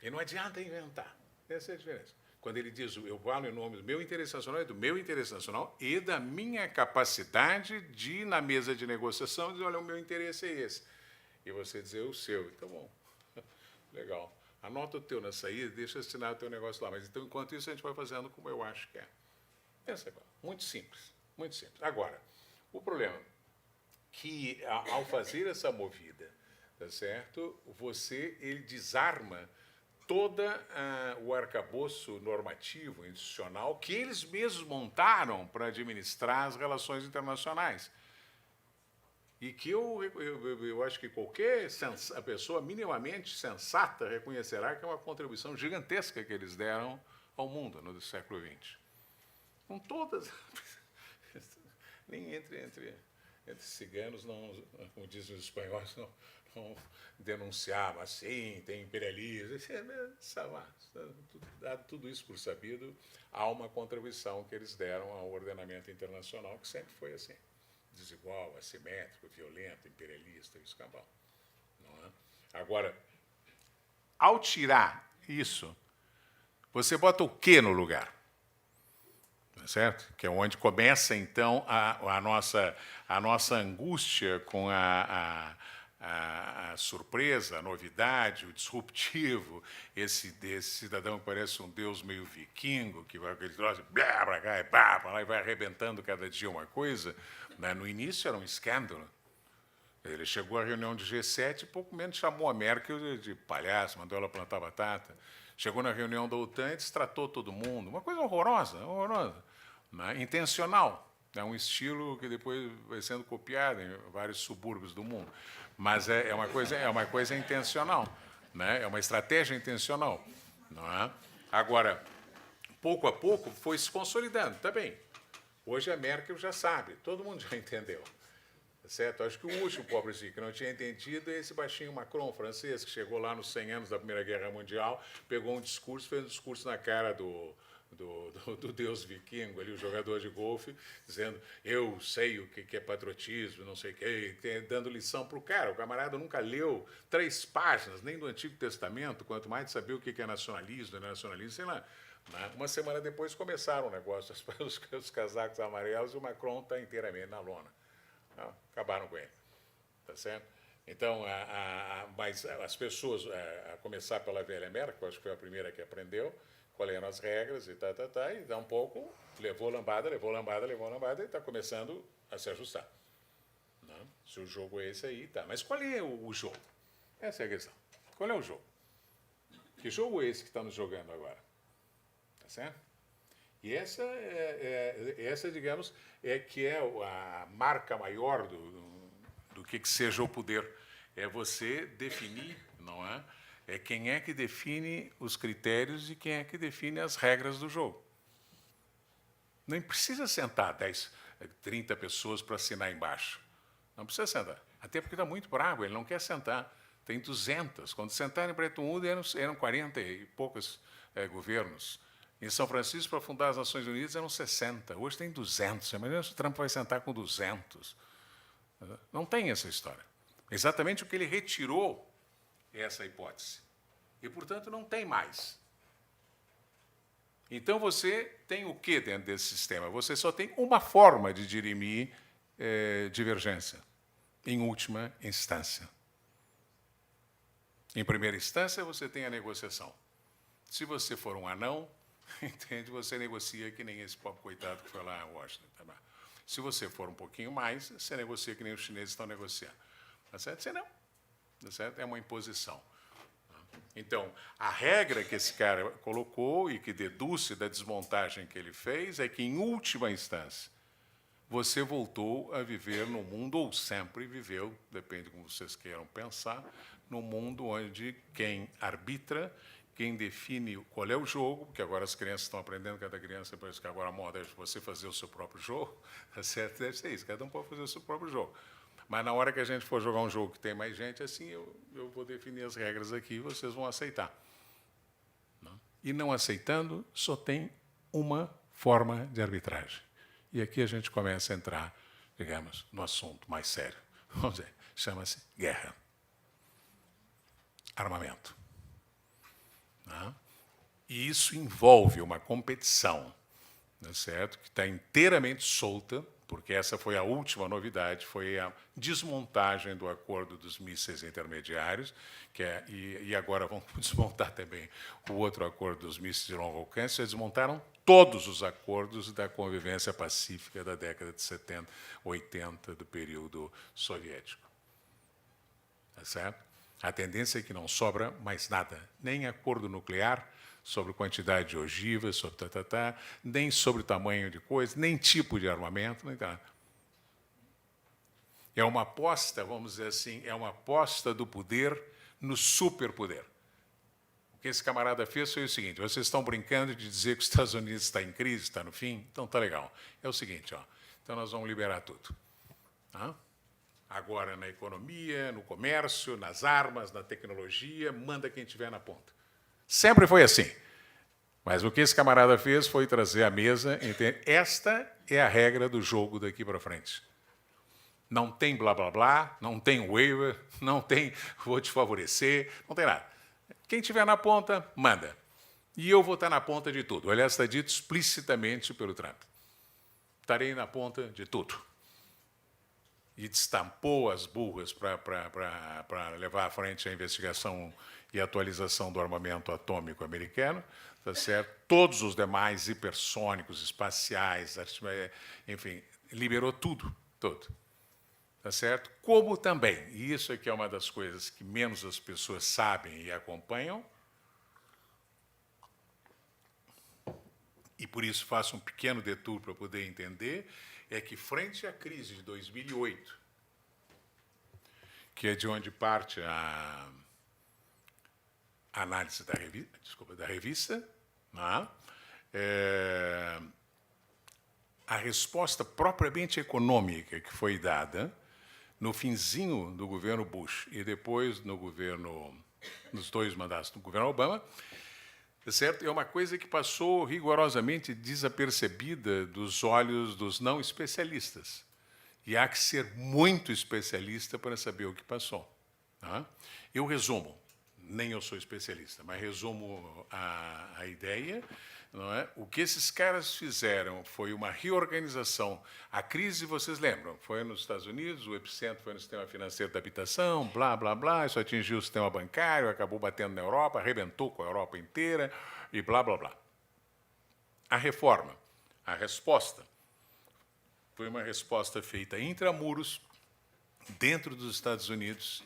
E não adianta inventar. Essa é a diferença. Quando ele diz, eu falo em nome do meu interesse nacional, é do meu interesse nacional e da minha capacidade de, na mesa de negociação, dizer, olha, o meu interesse é esse. E você dizer o seu. Então, bom, legal. Anota o teu na saída, deixa eu assinar o teu negócio lá. Mas, então, enquanto isso, a gente vai fazendo como eu acho que é. Essa é muito simples, muito simples. Agora, o problema é que, ao fazer essa movida, tá certo? Ele desarma todo o arcabouço normativo, institucional, que eles mesmos montaram para administrar as relações internacionais. E que eu acho que qualquer a pessoa minimamente sensata reconhecerá que é uma contribuição gigantesca que eles deram ao mundo no século XX. Com todas... Nem entre ciganos, não, como dizem os espanhóis, não denunciava assim, tem imperialismo, dado tudo isso por sabido, há uma contribuição que eles deram ao ordenamento internacional, que sempre foi assim, desigual, assimétrico, violento, imperialista e escambau. Não é? Agora, ao tirar isso, você bota o quê no lugar? Certo? Que é onde começa, então, a nossa angústia com a surpresa, a novidade, o disruptivo, esse cidadão que parece um deus meio vikingo, que vai aquele troço, blá, blá, blá, blá, blá, e vai arrebentando cada dia uma coisa. Né? No início era um escândalo. Ele chegou à reunião do G7 e pouco menos chamou a Merkel de palhaço, mandou ela plantar batata. Chegou na reunião da OTAN e destratou todo mundo. Uma coisa horrorosa, horrorosa. Né? Intencional. É um estilo que depois vai sendo copiado em vários subúrbios do mundo. Mas é uma coisa intencional. Né? É uma estratégia intencional. Não é? Agora, pouco a pouco, foi se consolidando. Tá bem. Hoje a Merkel já sabe, todo mundo já entendeu. certo? Acho que o último pobrezinho que não tinha entendido é esse baixinho Macron, francês, que chegou lá nos 100 anos da Primeira Guerra Mundial, pegou um discurso, fez um discurso na cara do deus vikingo, ali, o jogador de golfe, dizendo, eu sei o que é patriotismo, não sei o que, dando lição para o cara. O camarada nunca leu 3 páginas, nem do Antigo Testamento, quanto mais de saber o que é nacionalismo, sei lá. Uma semana depois começaram o negócio, os casacos amarelos, e o Macron está inteiramente na lona. Não, acabaram com ele. Tá certo? Então, mas as pessoas, a começar pela velha América, acho que foi a primeira que aprendeu, quais eram as regras e e dá um pouco, levou lambada, e está começando a se ajustar. Não? Se o jogo é esse aí, tá. Mas qual é o jogo? Essa é a questão. Qual é o jogo? Que jogo é esse que estamos jogando agora? Tá certo? E essa, digamos, que é a marca maior do que seja o poder. É você definir, não é? É quem é que define os critérios e quem é que define as regras do jogo. Não precisa sentar 10, 30 pessoas para assinar embaixo. Não precisa sentar. Até porque está muito bravo, ele não quer sentar. Tem 200. Quando sentaram em Bretton Woods, eram 40 e poucos governos. Em São Francisco, para fundar as Nações Unidas, eram 60. Hoje tem 200. Imagina se o Trump vai sentar com 200. Não tem essa história. Exatamente o que ele retirou essa hipótese. E, portanto, não tem mais. Então, você tem o que dentro desse sistema? Você só tem uma forma de dirimir divergência, em última instância. Em primeira instância, você tem a negociação. Se você for um anão, entende, você negocia que nem esse pobre coitado que foi lá em Washington. Tá? Se você for um pouquinho mais, você negocia que nem os chineses estão negociando. Tá certo? Se não, tá certo? É uma imposição. Então, a regra que esse cara colocou e que deduz da desmontagem que ele fez é que, em última instância, você voltou a viver no mundo, ou sempre viveu, depende de como vocês queiram pensar, no mundo onde quem arbitra, quem define qual é o jogo, porque agora as crianças estão aprendendo, cada criança, parece que agora a moda é você fazer o seu próprio jogo, tá certo? Deve ser isso, cada um pode fazer o seu próprio jogo. Mas na hora que a gente for jogar um jogo que tem mais gente, assim, eu vou definir as regras aqui e vocês vão aceitar. Não? E não aceitando, só tem uma forma de arbitragem. E aqui a gente começa a entrar, digamos, no assunto mais sério. Vamos dizer, chama-se guerra. Armamento. Não? E isso envolve uma competição, não é certo? Que está inteiramente solta, porque essa foi a última novidade, foi a desmontagem do acordo dos mísseis intermediários, e agora vão desmontar também o outro acordo dos mísseis de longo alcance. Eles desmontaram todos os acordos da convivência pacífica da década de 70, 80, do período soviético. Tá certo? A tendência é que não sobra mais nada, nem acordo nuclear, sobre quantidade de ogivas, sobre nem sobre o tamanho de coisa, nem tipo de armamento, nem nada. É uma aposta, vamos dizer assim, é uma aposta do poder no superpoder. O que esse camarada fez foi o seguinte: vocês estão brincando de dizer que os Estados Unidos está em crise, está no fim? Então tá legal. É o seguinte, ó, então nós vamos liberar tudo. Tá? Agora na economia, no comércio, nas armas, na tecnologia, manda quem estiver na ponta. Sempre foi assim. Mas o que esse camarada fez foi trazer à mesa, entende? Esta é a regra do jogo daqui para frente. Não tem blá, blá, blá, não tem waiver, não tem vou te favorecer, não tem nada. Quem estiver na ponta, manda. E eu vou estar na ponta de tudo. Aliás, está dito explicitamente pelo Trump. Estarei na ponta de tudo. E destampou as burras para levar à frente a investigação e atualização do armamento atômico americano, tá certo? Todos os demais hipersônicos, espaciais, enfim, liberou tudo, tá certo? Como também, e isso aqui é uma das coisas que menos as pessoas sabem e acompanham, e por isso faço um pequeno detour para poder entender, é que frente à crise de 2008, que é de onde parte a análise da revista, a resposta propriamente econômica que foi dada no finzinho do governo Bush e depois nos 2 mandatos do governo Obama, certo? É uma coisa que passou rigorosamente desapercebida dos olhos dos não especialistas. E há que ser muito especialista para saber o que passou. Tá? Eu resumo, nem eu sou especialista, mas resumo a ideia. Não é? O que esses caras fizeram foi uma reorganização. A crise, vocês lembram, foi nos Estados Unidos, o epicentro foi no sistema financeiro da habitação, blá, blá, blá, isso atingiu o sistema bancário, acabou batendo na Europa, arrebentou com a Europa inteira, e blá, blá, blá. A reforma, a resposta, foi uma resposta feita intramuros, dentro dos Estados Unidos,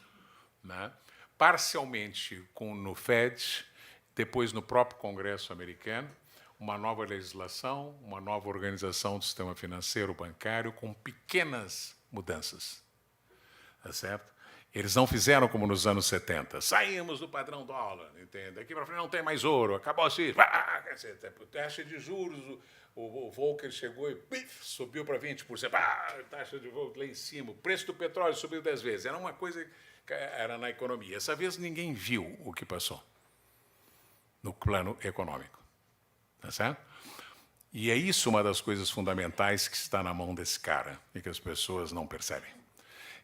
né? Parcialmente no Fed, depois no próprio Congresso americano, uma nova legislação, uma nova organização do sistema financeiro bancário com pequenas mudanças. Tá certo? Eles não fizeram como nos anos 70. Saímos do padrão dólar, entende? Daqui para frente não tem mais ouro, acabou-se. Taxa de juros, o Volcker chegou e subiu para 20%. Taxa de juros lá em cima. O preço do petróleo subiu 10 vezes. Era uma coisa que era na economia. Essa vez ninguém viu o que passou no plano econômico. Tá certo? E é isso uma das coisas fundamentais que está na mão desse cara e que as pessoas não percebem.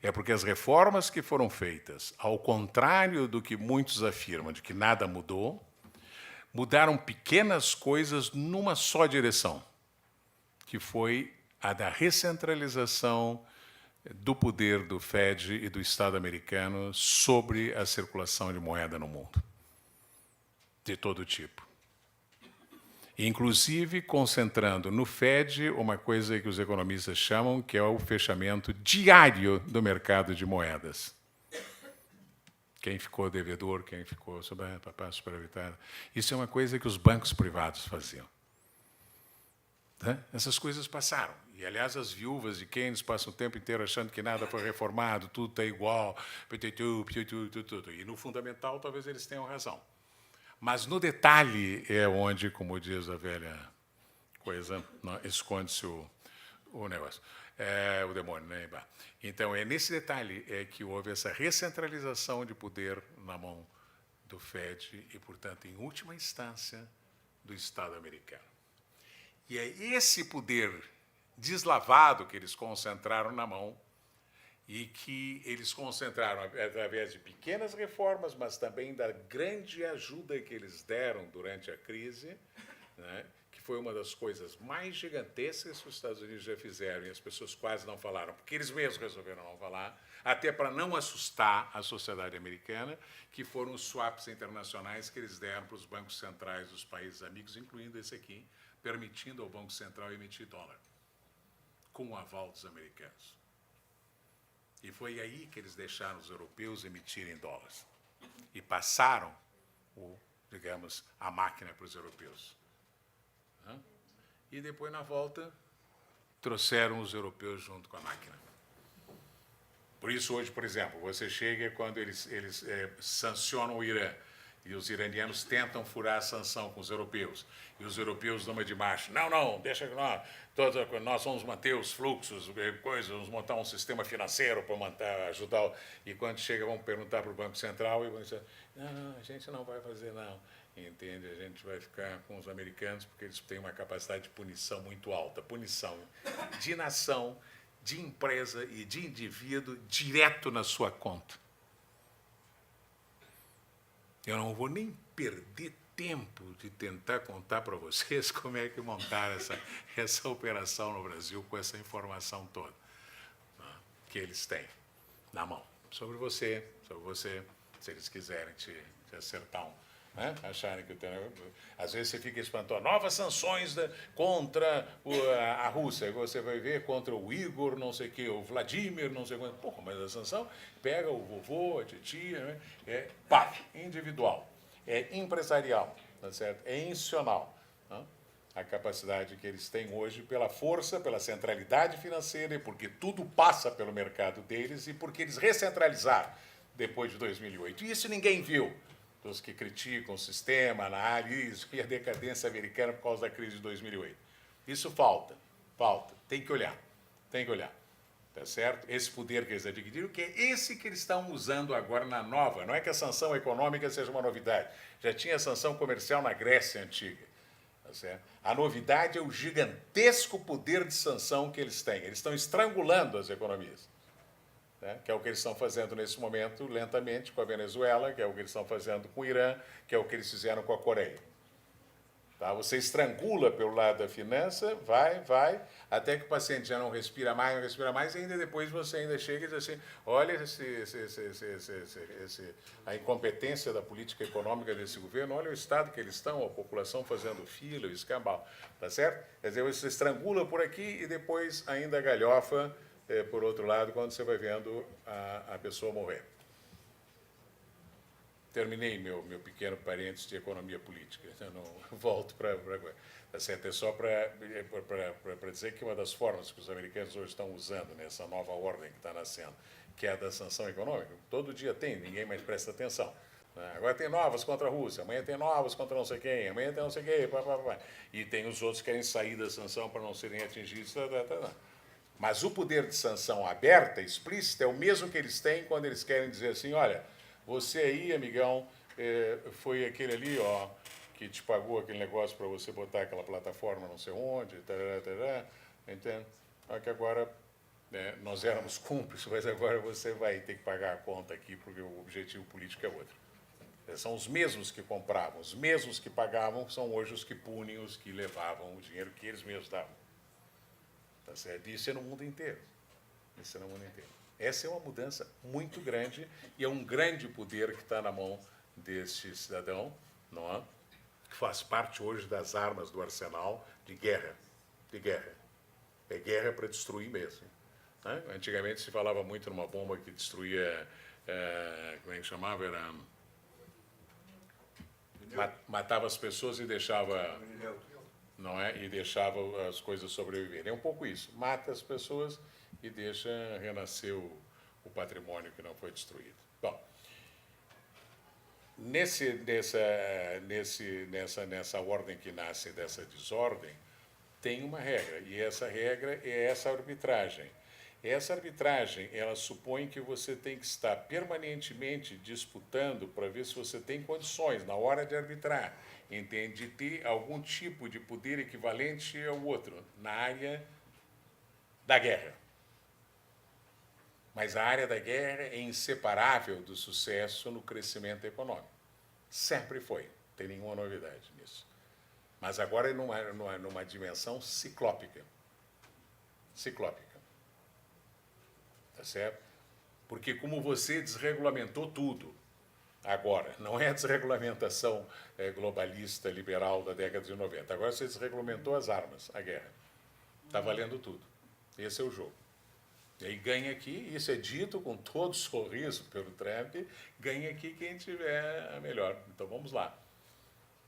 É porque as reformas que foram feitas, ao contrário do que muitos afirmam, de que nada mudou, mudaram pequenas coisas numa só direção, que foi a da recentralização do poder do Fed e do Estado americano sobre a circulação de moeda no mundo, de todo tipo. Inclusive concentrando no Fed uma coisa que os economistas chamam que é o fechamento diário do mercado de moedas. Quem ficou devedor, quem ficou superavitário. Isso é uma coisa que os bancos privados faziam. Tá? Essas coisas passaram. E, aliás, as viúvas de Keynes passam o tempo inteiro achando que nada foi reformado, tudo está igual, e no fundamental talvez eles tenham razão. Mas no detalhe é onde, como diz a velha coisa, esconde-se o negócio, o demônio, né? Então, é nesse detalhe que houve essa recentralização de poder na mão do Fed e, portanto, em última instância, do Estado americano. E é esse poder deslavado que eles concentraram na mão e que eles concentraram através de pequenas reformas, mas também da grande ajuda que eles deram durante a crise, né, que foi uma das coisas mais gigantescas que os Estados Unidos já fizeram, e as pessoas quase não falaram, porque eles mesmos resolveram não falar, até para não assustar a sociedade americana, que foram os swaps internacionais que eles deram para os bancos centrais dos países amigos, incluindo esse aqui, permitindo ao Banco Central emitir dólar, com o aval dos americanos. E foi aí que eles deixaram os europeus emitirem dólares. E passaram, digamos, a máquina para os europeus. E depois, na volta, trouxeram os europeus junto com a máquina. Por isso, hoje, por exemplo, você chega quando eles sancionam o Irã, e os iranianos tentam furar a sanção com os europeus. E os europeus dão uma de macho. Não, deixa que nós vamos manter os fluxos, coisas, vamos montar um sistema financeiro para ajudar. E quando chega, vamos perguntar para o Banco Central e vão dizer, não, a gente não vai fazer, não. Entende? A gente vai ficar com os americanos porque eles têm uma capacidade de punição muito alta. Punição de nação, de empresa e de indivíduo direto na sua conta. Eu não vou nem perder tempo de tentar contar para vocês como é que montaram essa operação no Brasil com essa informação toda, né, que eles têm na mão. Sobre você, se eles quiserem te acertar né, acharem que às vezes você fica espantado. Novas sanções contra a Rússia. Você vai ver contra o Igor, não sei o quê, o Vladimir, não sei quanto. Porra, mas a sanção pega o vovô, a titia, né, individual, é empresarial, tá certo? É institucional. Né? A capacidade que eles têm hoje pela força, pela centralidade financeira, e porque tudo passa pelo mercado deles e porque eles recentralizaram depois de 2008. E isso ninguém viu. Dos que criticam o sistema, a análise e a decadência americana por causa da crise de 2008. Isso falta. Tem que olhar. Tá certo? Esse poder que eles adquiriram, que é esse que eles estão usando agora na nova. Não é que a sanção econômica seja uma novidade. Já tinha sanção comercial na Grécia Antiga. Tá certo? A novidade é o gigantesco poder de sanção que eles têm. Eles estão estrangulando as economias. Né? Que é o que eles estão fazendo nesse momento, lentamente, com a Venezuela, que é o que eles estão fazendo com o Irã, que é o que eles fizeram com a Coreia. Tá? Você estrangula pelo lado da finança, vai, até que o paciente já não respira mais, e ainda depois você ainda chega e diz assim, olha a incompetência da política econômica desse governo, olha o estado que eles estão, a população fazendo fila, o escambau, tá certo? Quer dizer, você estrangula por aqui e depois ainda galhofa, por outro lado, quando você vai vendo a pessoa morrer. Terminei meu pequeno parênteses de economia política. Eu não volto para tá certo? É só para dizer que uma das formas que os americanos hoje estão usando nessa nova ordem que está nascendo, que é a da sanção econômica, todo dia tem, ninguém mais presta atenção. Né? Agora tem novas contra a Rússia, amanhã tem novas contra não sei quem, amanhã tem não sei quem, e tem os outros que querem sair da sanção para não serem atingidos. Mas o poder de sanção aberta, explícita, é o mesmo que eles têm quando eles querem dizer assim, olha, você aí, amigão, foi aquele ali, ó, que te pagou aquele negócio para você botar aquela plataforma não sei onde, entende? Só que agora nós éramos cúmplices, mas agora você vai ter que pagar a conta aqui, porque o objetivo político é outro. São os mesmos que compravam, os mesmos que pagavam, são hoje os que punem, os que levavam o dinheiro que eles mesmos davam. Tá certo? Isso é no mundo inteiro. Isso é no mundo inteiro. Essa é uma mudança muito grande e é um grande poder que está na mão deste cidadão, não é? Que faz parte hoje das armas do arsenal de guerra. É guerra para destruir mesmo. Né? Antigamente se falava muito numa bomba que destruía, como é que chamava? Era, matava as pessoas e deixava, não é? E deixava as coisas sobreviverem. É um pouco isso. Mata as pessoas e deixa renascer o patrimônio que não foi destruído. Bom, nessa ordem que nasce dessa desordem, tem uma regra, e essa regra é essa arbitragem. Essa arbitragem, ela supõe que você tem que estar permanentemente disputando para ver se você tem condições, na hora de arbitrar, entende, de ter algum tipo de poder equivalente ao outro, na área da guerra. Mas a área da guerra é inseparável do sucesso no crescimento econômico. Sempre foi, não tem nenhuma novidade nisso. Mas agora é numa dimensão ciclópica. Ciclópica. Tá certo? Porque como você desregulamentou tudo, agora, não é a desregulamentação globalista, liberal da década de 90, agora você desregulamentou as armas, a guerra. Está valendo tudo. Esse é o jogo. E aí ganha aqui, isso é dito com todo sorriso pelo Trump, ganha aqui quem tiver a melhor. Então vamos lá.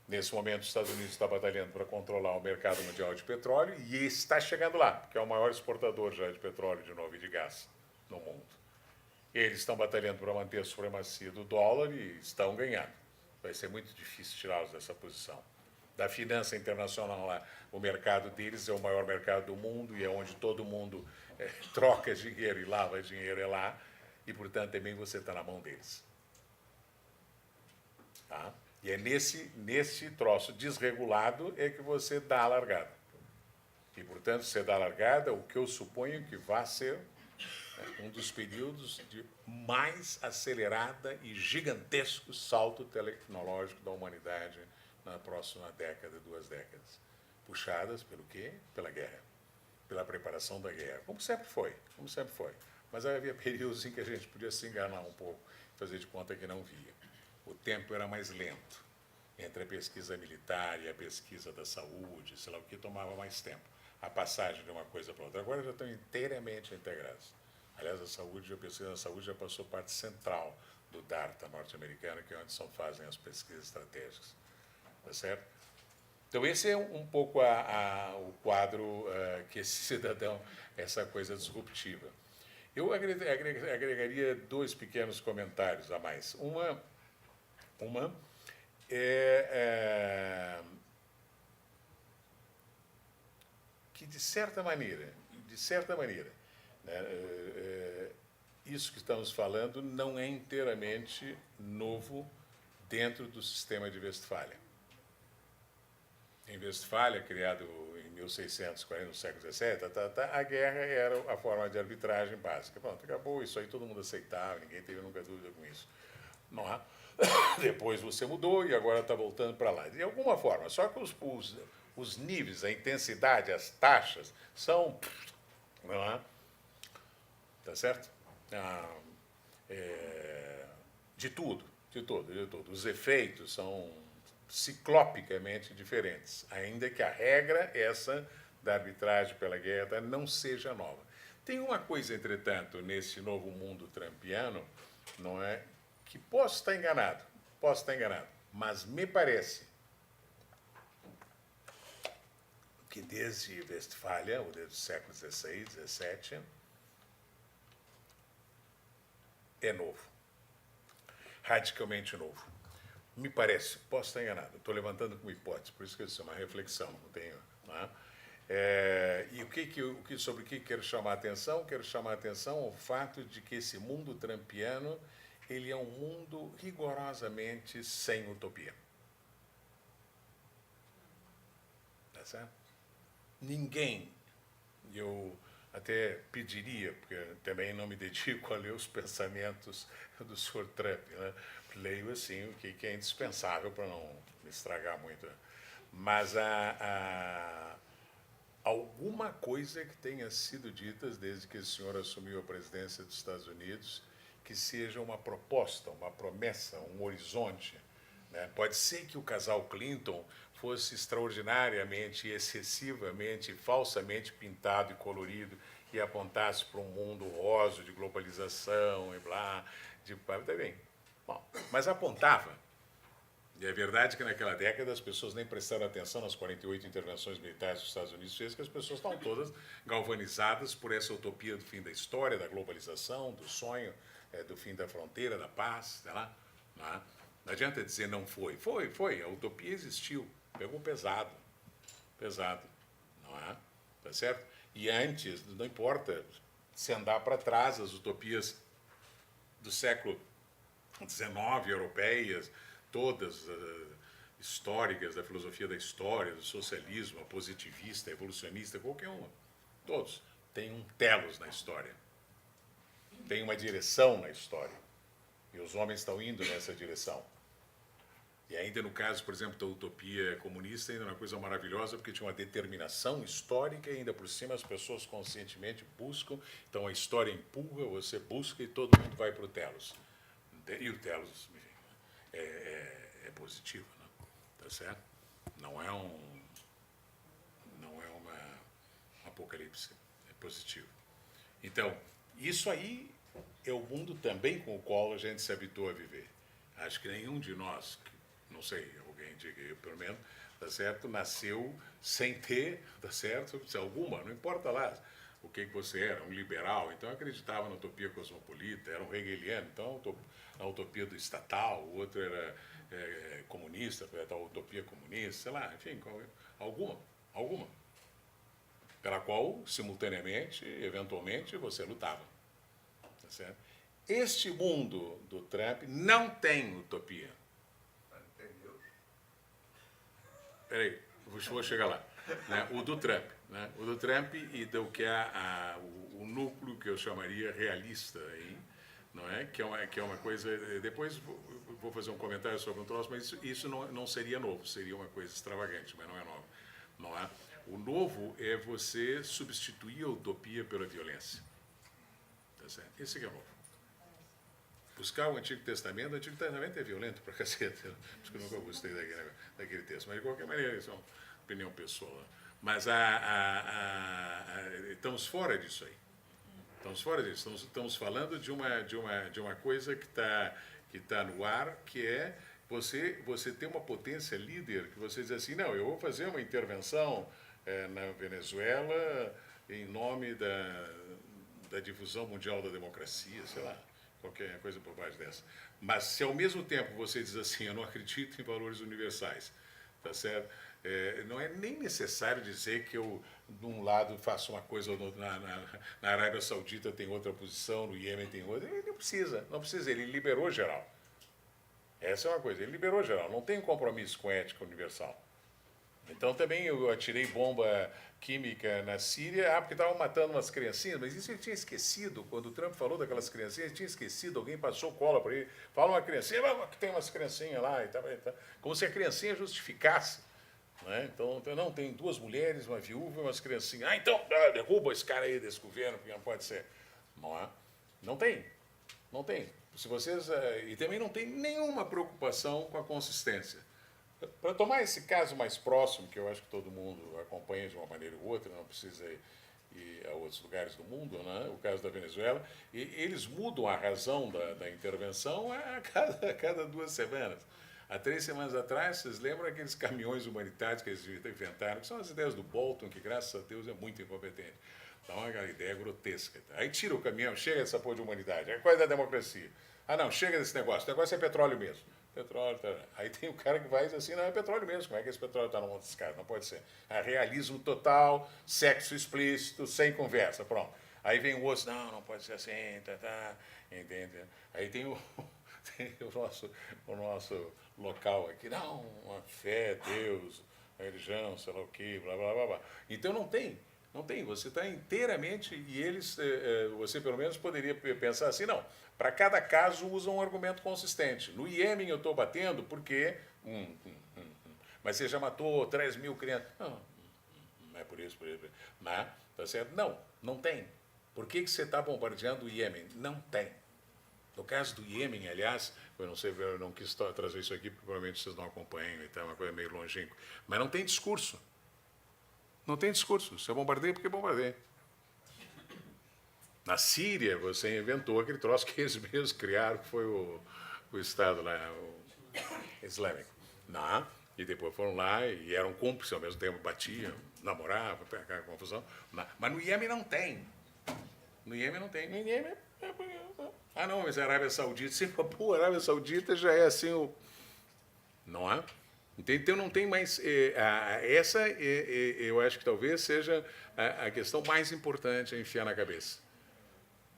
Nesse momento, os Estados Unidos está batalhando para controlar o mercado mundial de petróleo e está chegando lá, porque é o maior exportador já de petróleo de novo e de gás no mundo. Eles estão batalhando para manter a supremacia do dólar e estão ganhando. Vai ser muito difícil tirá-los dessa posição. Da finança internacional lá, o mercado deles é o maior mercado do mundo e é onde todo mundo troca dinheiro e lava dinheiro, é lá, e, portanto, também você está na mão deles. Tá? E é nesse troço desregulado é que você dá a largada. E, portanto, você dá a largada, o que eu suponho que vai ser um dos períodos de mais acelerada e gigantesco salto tecnológico da humanidade na próxima década, 2 décadas. Puxadas pelo quê? Pela guerra. Pela preparação da guerra. Como sempre foi. Mas havia períodos em que a gente podia se enganar um pouco, fazer de conta que não via. O tempo era mais lento. Entre a pesquisa militar e a pesquisa da saúde, sei lá o que, tomava mais tempo. A passagem de uma coisa para outra. Agora já estão inteiramente integrados. Aliás, a pesquisa da saúde já passou parte central do DARPA norte-americano, que é onde fazem as pesquisas estratégicas. Tá certo? Então, esse é um pouco o quadro que esse cidadão, essa coisa disruptiva. Eu agregaria 2 pequenos comentários a mais. Uma que, de certa maneira, né? Isso que estamos falando não é inteiramente novo dentro do sistema de Westfália. Em Westfália, criado em 1640, no século XVII, a guerra era a forma de arbitragem básica. Pronto, acabou, isso aí todo mundo aceitava, ninguém teve nunca dúvida com isso. Não é? Depois você mudou e agora está voltando para lá. De alguma forma, só que os níveis, a intensidade, as taxas são... Não é? Tá certo? De tudo. Os efeitos são ciclopicamente diferentes, ainda que a regra, essa da arbitragem pela guerra, não seja nova. Tem uma coisa, entretanto, nesse novo mundo trumpiano, não é, que posso estar enganado, mas me parece que desde Westfália, ou desde o século XVI, XVII, é novo, radicalmente novo. Me parece, posso estar enganado, estou levantando como hipótese, por isso que isso é uma reflexão, não tenho. Não é? E sobre o que quero chamar a atenção? Quero chamar a atenção ao fato de que esse mundo trumpiano, ele é um mundo rigorosamente sem utopia. Tá certo? Ninguém, eu até pediria, porque também não me dedico a ler os pensamentos do Sr. Trump, né? Leio assim o que é indispensável para não me estragar muito. Mas alguma coisa que tenha sido dita desde que o senhor assumiu a presidência dos Estados Unidos, que seja uma proposta, uma promessa, um horizonte, né? Pode ser que o casal Clinton fosse extraordinariamente, excessivamente, falsamente pintado e colorido e apontasse para um mundo rosa de globalização e blá, tá bem. Bom, mas apontava. E é verdade que naquela década as pessoas nem prestaram atenção nas 48 intervenções militares dos Estados Unidos, fez que as pessoas estão todas galvanizadas por essa utopia do fim da história, da globalização, do sonho, do fim da fronteira, da paz, sei lá. Não adianta dizer não foi. Foi, a utopia existiu, pegou pesado, não é? Tá certo? E antes, não importa se andar para trás, as utopias do século XIX, europeias, todas históricas, da filosofia da história, do socialismo, a positivista, a evolucionista, qualquer uma, todos, tem um telos na história, tem uma direção na história, e os homens estão indo nessa direção. E ainda no caso, por exemplo, da utopia comunista, ainda é uma coisa maravilhosa, porque tinha uma determinação histórica e ainda por cima as pessoas conscientemente buscam, então a história empurra, você busca e todo mundo vai para o telos. E o telos é positivo, né? Tá certo? Não é um apocalipse, é positivo. Então, isso aí é o mundo também com o qual a gente se habituou a viver. Acho que nenhum de nós, não sei, alguém diga eu pelo menos, tá certo, nasceu sem ter, tá certo, se alguma, não importa lá o que você era, um liberal, então acreditava na utopia cosmopolita, era um hegeliano, então a utopia do estatal, o outro era comunista, a utopia comunista, sei lá, enfim, alguma, pela qual, simultaneamente, eventualmente, você lutava. Tá certo? Este mundo do Trump não tem utopia. Peraí, vou chegar lá. Né? O do Trump. Né? O do Trump e do que é o núcleo que eu chamaria realista aí, não é? Que é uma coisa... Depois vou fazer um comentário sobre um troço, mas isso não seria novo, seria uma coisa extravagante, mas não é novo. Não é? O novo é você substituir a utopia pela violência. Tá certo? Esse que é novo. Buscar o Antigo Testamento é violento pra cacete. Acho que eu nunca gostei daquele texto. Mas, de qualquer maneira, isso é uma opinião pessoal. Mas estamos fora disso aí. Estamos fora disso. Estamos falando de uma coisa que tá no ar, que é você ter uma potência líder, que você diz assim, não, eu vou fazer uma intervenção na Venezuela em nome da difusão mundial da democracia, sei lá, qualquer coisa por baixo dessa. Mas se ao mesmo tempo você diz assim, eu não acredito em valores universais, tá certo? Não é nem necessário dizer que eu, de um lado, faço uma coisa, ou na Arábia Saudita tem outra posição, no Iêmen tem outra. Ele não precisa, ele liberou geral. Essa é uma coisa, ele liberou geral, não tem compromisso com a ética universal. Então também eu atirei bomba química na Síria, porque estavam matando umas criancinhas, mas isso ele tinha esquecido, quando o Trump falou daquelas criancinhas, ele tinha esquecido, alguém passou cola para ele, fala uma criancinha, que tem umas criancinhas lá, e tal, como se a criancinha justificasse. Né? Então, não, tem 2 mulheres, uma viúva e umas criancinhas. Então, derruba esse cara aí desse governo, porque não pode ser. Não é? Não tem. Não tem. Se vocês, e também não tem nenhuma preocupação com a consistência. Para tomar esse caso mais próximo, que eu acho que todo mundo acompanha de uma maneira ou outra, não precisa ir a outros lugares do mundo, né? O caso da Venezuela, e eles mudam a razão da intervenção a cada 2 semanas. Há 3 semanas atrás, vocês lembram aqueles caminhões humanitários que eles inventaram, que são as ideias do Bolton, que graças a Deus é muito incompetente. Então, é uma ideia grotesca. Aí tira o caminhão, chega essa porra de humanidade. É coisa da democracia. Ah, não, chega desse negócio. O negócio é petróleo mesmo. Petróleo, tá. Aí tem o cara que vai assim, não, é petróleo mesmo. Como é que esse petróleo está no mundo desses caras? Não pode ser. Realismo total, sexo explícito, sem conversa, pronto. Aí vem o outro, não pode ser assim, entende? Aí tem o nosso local aqui, não, a fé, Deus, a religião, sei lá o quê, blá, blá, blá, blá. Então não tem, você está inteiramente, e eles, você pelo menos poderia pensar assim, não, para cada caso usam um argumento consistente. No Iêmen eu estou batendo porque, mas você já matou 3 mil crianças. Não é por isso. Mas, tá certo? Não tem. Por que você está bombardeando o Iêmen? Não tem. No caso do Iêmen, aliás, eu não sei, eu não quis trazer isso aqui, porque provavelmente vocês não acompanham, então é uma coisa meio longínqua, mas não tem discurso. Não tem discurso. Você bombardeia porque bombardeia. Na Síria, você inventou aquele troço que eles mesmos criaram, que foi o Estado lá, o Islâmico. Não. E depois foram lá e eram cúmplices, ao mesmo tempo batiam, namoravam, pegavam confusão. Mas no Iêmen não tem. No Iêmen não tem. No Iêmen não, mas a Arábia Saudita, sim, pô, a Arábia Saudita já é assim o... Não é? Então não tem mais... essa, eu acho que talvez seja a questão mais importante a enfiar na cabeça.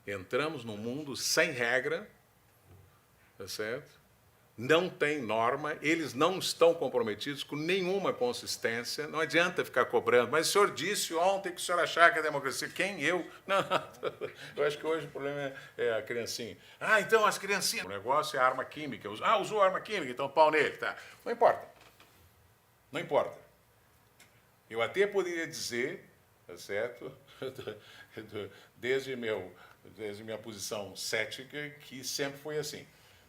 Entramos num mundo sem regra, tá certo? Não tem norma, eles não estão comprometidos com nenhuma consistência, não adianta ficar cobrando, mas o senhor disse ontem que o senhor achava que a democracia... Quem? Eu? Não, eu acho que hoje o problema é a criancinha. Então as criancinhas... O negócio é arma química. Usou arma química, então pau nele, tá? Não importa. Não importa. Eu até poderia dizer, tá certo, desde minha posição cética, que sempre foi assim.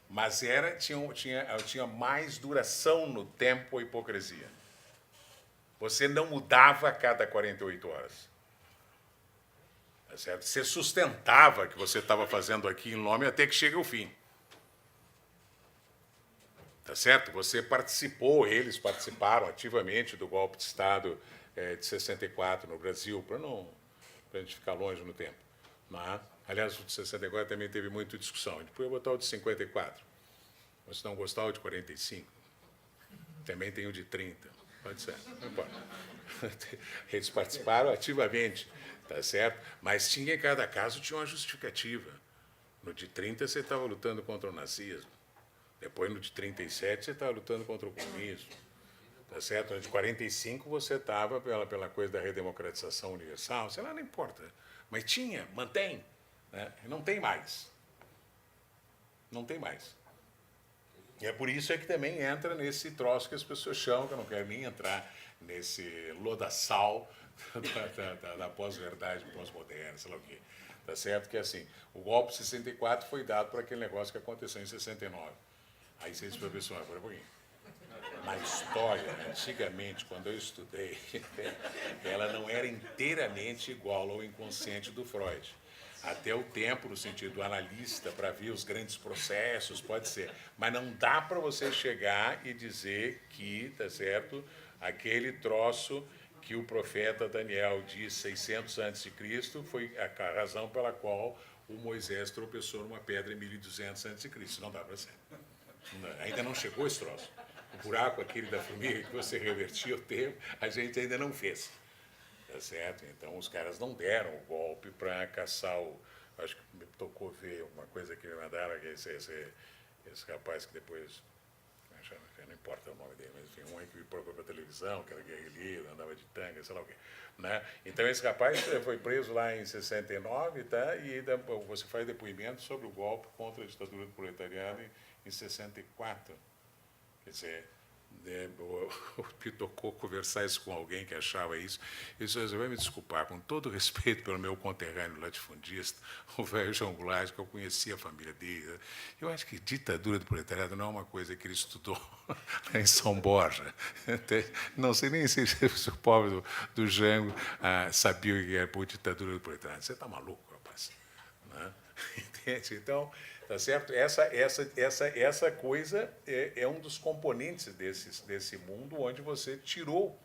Mas tinha mais duração no tempo a hipocrisia. Você não mudava a cada 48 horas. Tá certo? Você sustentava que você estava fazendo aqui em nome até que chega o fim. Tá certo? Você participou, eles participaram ativamente do golpe de Estado de 64 no Brasil, para a gente ficar longe no tempo. Mas, aliás, o de 64 também teve muita discussão. Depois eu vou botar o de 54. Mas se não gostar, o de 45. Também tem o de 30. Pode ser, não importa. Eles participaram ativamente, tá certo? Mas em cada caso tinha uma justificativa. No de 30 você estava lutando contra o nazismo. Depois no de 37 você estava lutando contra o comunismo. Tá certo? No de 45 você estava pela coisa da redemocratização universal, sei lá, não importa. Mas tinha, mantém. Né? Não tem mais. Não tem mais. E é por isso que também entra nesse troço que as pessoas chamam, que eu não quero nem entrar nesse lodaçal da pós-verdade, pós-moderna, sei lá o quê. Tá certo? Que assim, o golpe de 64 foi dado por aquele negócio que aconteceu em 69. Aí vocês dizem para a pessoa, agora um pouquinho. Na história, antigamente, quando eu estudei, ela não era inteiramente igual ao inconsciente do Freud. Até o tempo, no sentido analista, para ver os grandes processos, pode ser. Mas não dá para você chegar e dizer que, tá certo, aquele troço que o profeta Daniel diz 600 a.C. foi a razão pela qual o Moisés tropeçou numa pedra em 1200 a.C. Não dá para ser. Ainda não chegou esse troço. o buraco aquele da formiga que você revertia o tempo, a gente ainda não fez. Tá certo? Então, os caras não deram o golpe para caçar o... Acho que me tocou ver uma coisa que me mandaram, que esse rapaz que depois... Não importa o nome dele, mas enfim, um aí que foi para a televisão, que era guerrilheiro, andava de tanga, sei lá o quê. Né? Então, esse rapaz foi preso lá em 69, tá? E você faz depoimento sobre o golpe contra a ditadura do proletariado em 64. Quer dizer, me tocou conversar isso com alguém que achava isso. Eu disse, você vai me desculpar, com todo respeito pelo meu conterrâneo latifundista, o velho João Goulart, que eu conhecia a família dele. Eu acho que ditadura do proletariado não é uma coisa que ele estudou lá em São Borja. Não sei nem se o pobre do Jango sabia o que era por ditadura do proletariado. Você está maluco, rapaz? Né? Entende? Então... Tá certo? Essa coisa é um dos componentes desse mundo onde você tirou.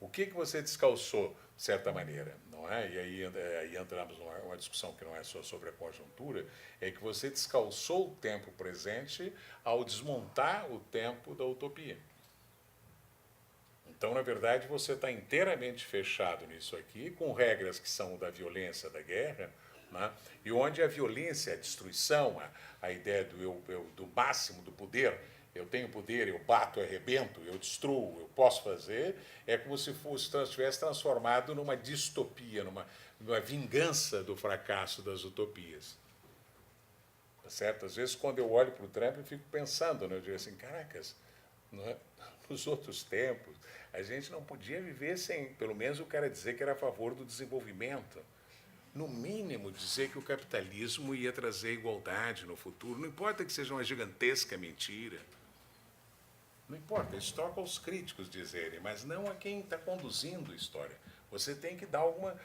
O que você descalçou, de certa maneira, não é? E aí entramos numa discussão que não é só sobre a conjuntura, é que você descalçou o tempo presente ao desmontar o tempo da utopia. Então, na verdade, você está inteiramente fechado nisso aqui, com regras que são da violência, da guerra, né? E onde a violência, a destruição, a ideia do máximo do poder, eu tenho poder, eu bato, eu arrebento, eu destruo, eu posso fazer, é como se tivesse transformado numa distopia, numa vingança do fracasso das utopias. Tá certo? Às vezes, quando eu olho para o Trump, eu fico pensando, né? Eu digo assim, caracas, não é? Nos outros tempos, a gente não podia viver sem, pelo menos, o cara dizer que era a favor do desenvolvimento. No mínimo, dizer que o capitalismo ia trazer igualdade no futuro. Não importa que seja uma gigantesca mentira. Não importa, isso toca aos críticos dizerem, mas não a quem está conduzindo a história. Você tem que dar alguma...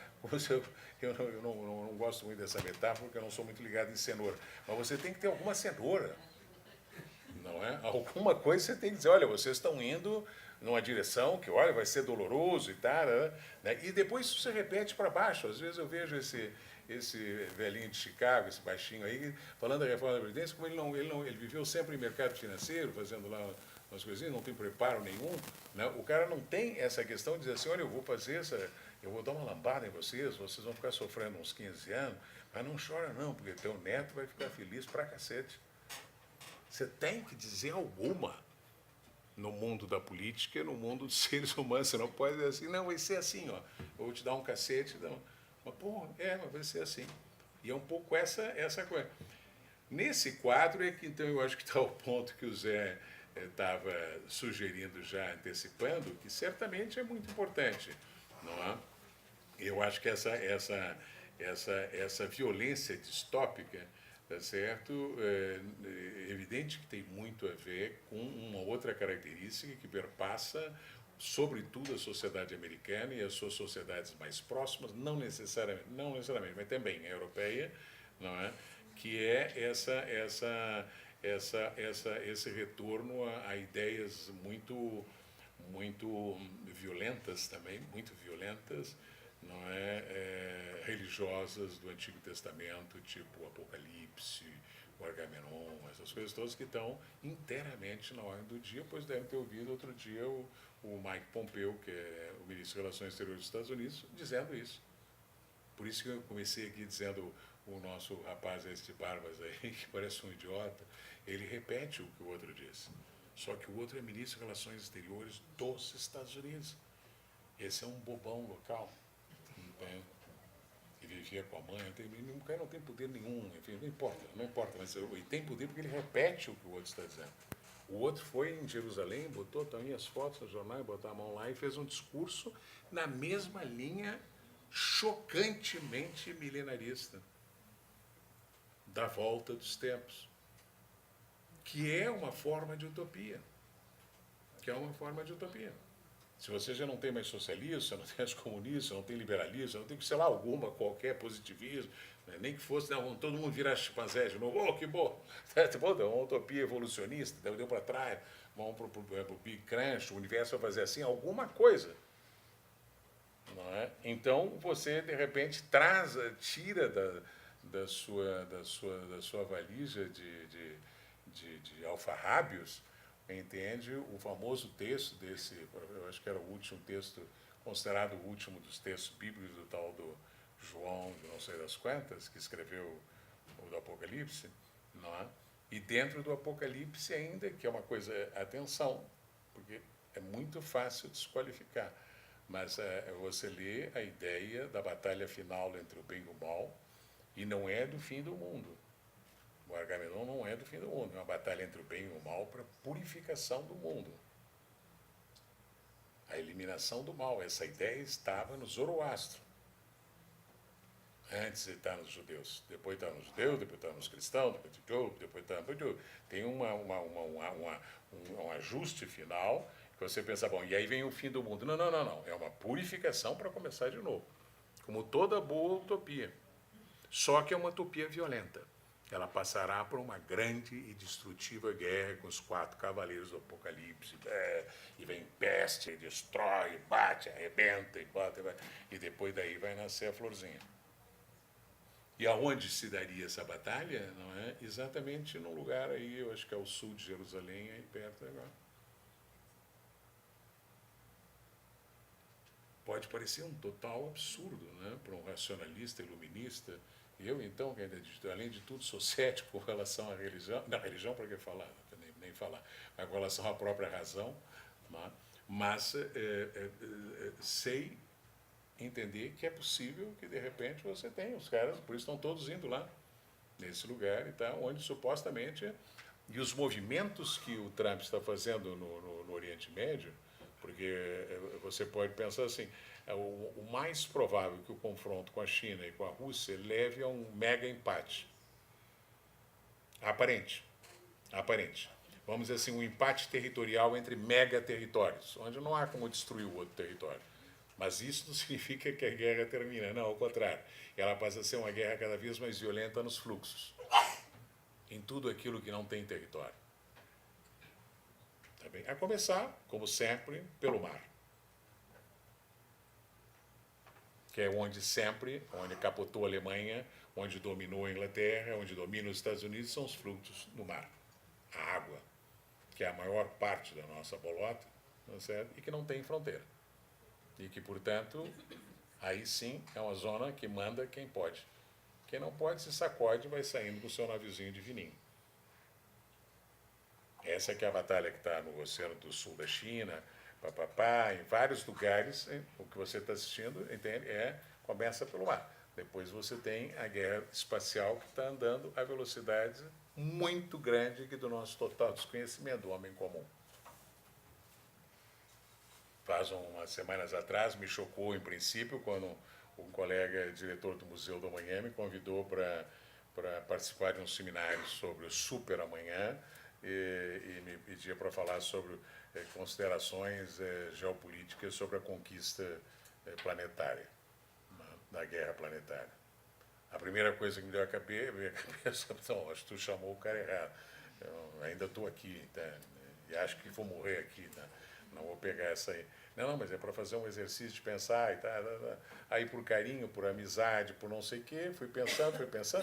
Eu não gosto muito dessa metáfora, porque eu não sou muito ligado em cenoura. Mas você tem que ter alguma cenoura. Não é? Alguma coisa você tem que dizer, olha, vocês estão indo numa direção que, olha, vai ser doloroso e tal, né? E depois isso se repete para baixo. Às vezes eu vejo esse velhinho de Chicago, esse baixinho aí, falando da reforma da Previdência, como ele viveu sempre em mercado financeiro, fazendo lá umas coisinhas, não tem preparo nenhum, né? O cara não tem essa questão de dizer assim, olha, eu vou dar uma lambada em vocês vão ficar sofrendo uns 15 anos, mas não chora não, porque teu neto vai ficar feliz pra cacete. Você tem que dizer alguma no mundo da política, no mundo dos seres humanos. Você não pode dizer assim, não, vai ser assim, ó. Eu vou te dar um cacete. Não. Mas, porra, mas vai ser assim. E é um pouco essa coisa. Nesse quadro é que, então, eu acho que está o ponto que o Zé estava sugerindo já, antecipando, que certamente é muito importante. Não é? Eu acho que essa violência distópica, tá certo? É evidente que tem muito a ver com uma outra característica que perpassa, sobretudo, a sociedade americana e as suas sociedades mais próximas, não necessariamente, mas também a europeia, não é? Que é esse retorno a ideias muito violentas também, muito violentas, não religiosas do Antigo Testamento, tipo o Apocalipse, o Agamenon, essas coisas todas que estão inteiramente na ordem do dia, pois devem ter ouvido outro dia o Mike Pompeo, que é o ministro de Relações Exteriores dos Estados Unidos, dizendo isso. Por isso que eu comecei aqui dizendo o nosso rapaz esse de barbas aí, que parece um idiota, ele repete o que o outro disse. Só que o outro é ministro de Relações Exteriores dos Estados Unidos. Esse é um bobão local. Que vivia com a mãe, o cara não tem poder nenhum, enfim, não importa, mas ele tem poder porque ele repete o que o outro está dizendo. O outro foi em Jerusalém, botou também as fotos no jornal, botou a mão lá e fez um discurso na mesma linha chocantemente milenarista da volta dos tempos, que é uma forma de utopia. Se você já não tem mais socialismo, você não tem mais comunismo, você não tem liberalismo, você não tem, sei lá, alguma, qualquer positivismo, né? Nem que fosse, não, todo mundo virar chimpanzé de novo, que bom, uma utopia evolucionista, deu para trás, vamos para o Big Crunch, o universo vai fazer assim, alguma coisa. Não é? Então, você, de repente, tira da sua valija de alfarrábios entende, o famoso texto desse, eu acho que era o último texto, considerado o último dos textos bíblicos do tal do João, de não sei das quantas, que escreveu o do Apocalipse, não é? E dentro do Apocalipse ainda, que é uma coisa, atenção, porque é muito fácil desqualificar, mas você lê a ideia da batalha final entre o bem e o mal, e não é do fim do mundo. O Armagedon não é do fim do mundo, é uma batalha entre o bem e o mal para purificação do mundo. A eliminação do mal, essa ideia estava no Zoroastro. Antes está nos judeus, depois está nos judeus, depois está nos cristãos, depois está... Tem um ajuste final que você pensa, bom, e aí vem o fim do mundo. Não, não, não, não. É uma purificação para começar de novo. Como toda boa utopia. Só que é uma utopia violenta. Ela passará por uma grande e destrutiva guerra com os 4 cavaleiros do Apocalipse. E vem peste, e destrói, bate, arrebenta, e bota, e depois daí vai nascer a florzinha. E aonde se daria essa batalha? Não é? Exatamente num lugar aí, eu acho que é o sul de Jerusalém, aí perto agora. Pode parecer um total absurdo, né, para um racionalista, iluminista. Eu, então, além de tudo, sou cético com relação à religião. Não, religião para que falar? Nem falar. Mas com relação à própria razão. Né? Mas sei entender que é possível que, de repente, você tenha os caras, por isso estão todos indo lá, nesse lugar, então, onde supostamente... E os movimentos que o Trump está fazendo no Oriente Médio, porque você pode pensar assim, o mais provável que o confronto com a China e com a Rússia leve a um mega empate. Aparente. Vamos dizer assim, um empate territorial entre mega territórios, onde não há como destruir o outro território. Mas isso não significa que a guerra termina, não, ao contrário. Ela passa a ser uma guerra cada vez mais violenta nos fluxos, em tudo aquilo que não tem território. Tá bem? A começar, como sempre, pelo mar. Que é onde capotou a Alemanha, onde dominou a Inglaterra, onde domina os Estados Unidos, são os fluxos no mar. A água, que é a maior parte da nossa bolota, não é certo? E que não tem fronteira. E que, portanto, aí sim é uma zona que manda quem pode. Quem não pode se sacode e vai saindo com o seu naviozinho de vininho. Essa que é a batalha que está no Oceano do Sul da China, em vários lugares, o que você está assistindo, entende? Começa pelo mar. Depois você tem a guerra espacial que está andando a velocidade muito grande que do nosso total desconhecimento do homem comum. Faz umas semanas atrás, me chocou em princípio, quando um colega diretor do Museu do Amanhã me convidou para participar de um seminário sobre o super amanhã e me pedia para falar sobre considerações geopolíticas sobre a conquista planetária, da guerra planetária. A primeira coisa que me deu a cabeça, não, acho que tu chamou o cara errado. Eu ainda estou aqui, tá? E acho que vou morrer aqui, tá? Não vou pegar essa aí. Não, mas é para fazer um exercício de pensar e tal. Aí por carinho, por amizade, por não sei o quê, fui pensando,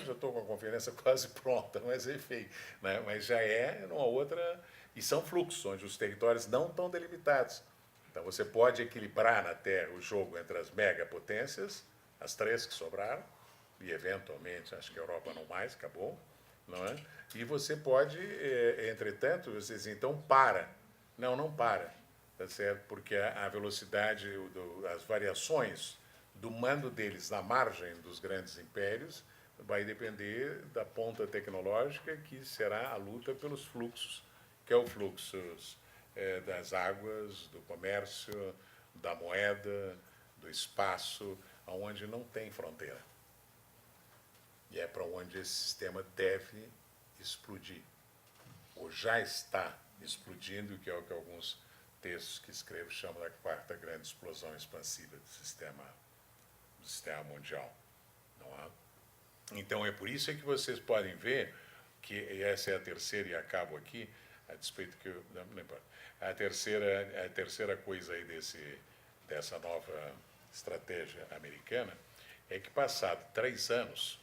já estou com a conferência quase pronta, mas enfim, né? Mas já é numa outra... E são fluxos, onde os territórios não estão delimitados. Então você pode equilibrar na Terra o jogo entre as megapotências, as 3 que sobraram, e eventualmente, acho que a Europa não mais, acabou, não é? E você pode, entretanto, você diz, então para. Não para. Tá certo? Porque a velocidade, as variações do mando deles na margem dos grandes impérios vai depender da ponta tecnológica, que será a luta pelos fluxos, que é o fluxo das águas, do comércio, da moeda, do espaço, onde não tem fronteira. E é para onde esse sistema deve explodir, ou já está explodindo, que é o que alguns textos que escrevo chamam da 4ª grande explosão expansiva do sistema mundial. Não é? Então é por isso que vocês podem ver que essa é a terceira, e acabo aqui, a despeito que eu não importa. A terceira coisa aí dessa nova estratégia americana é que, passado 3 anos,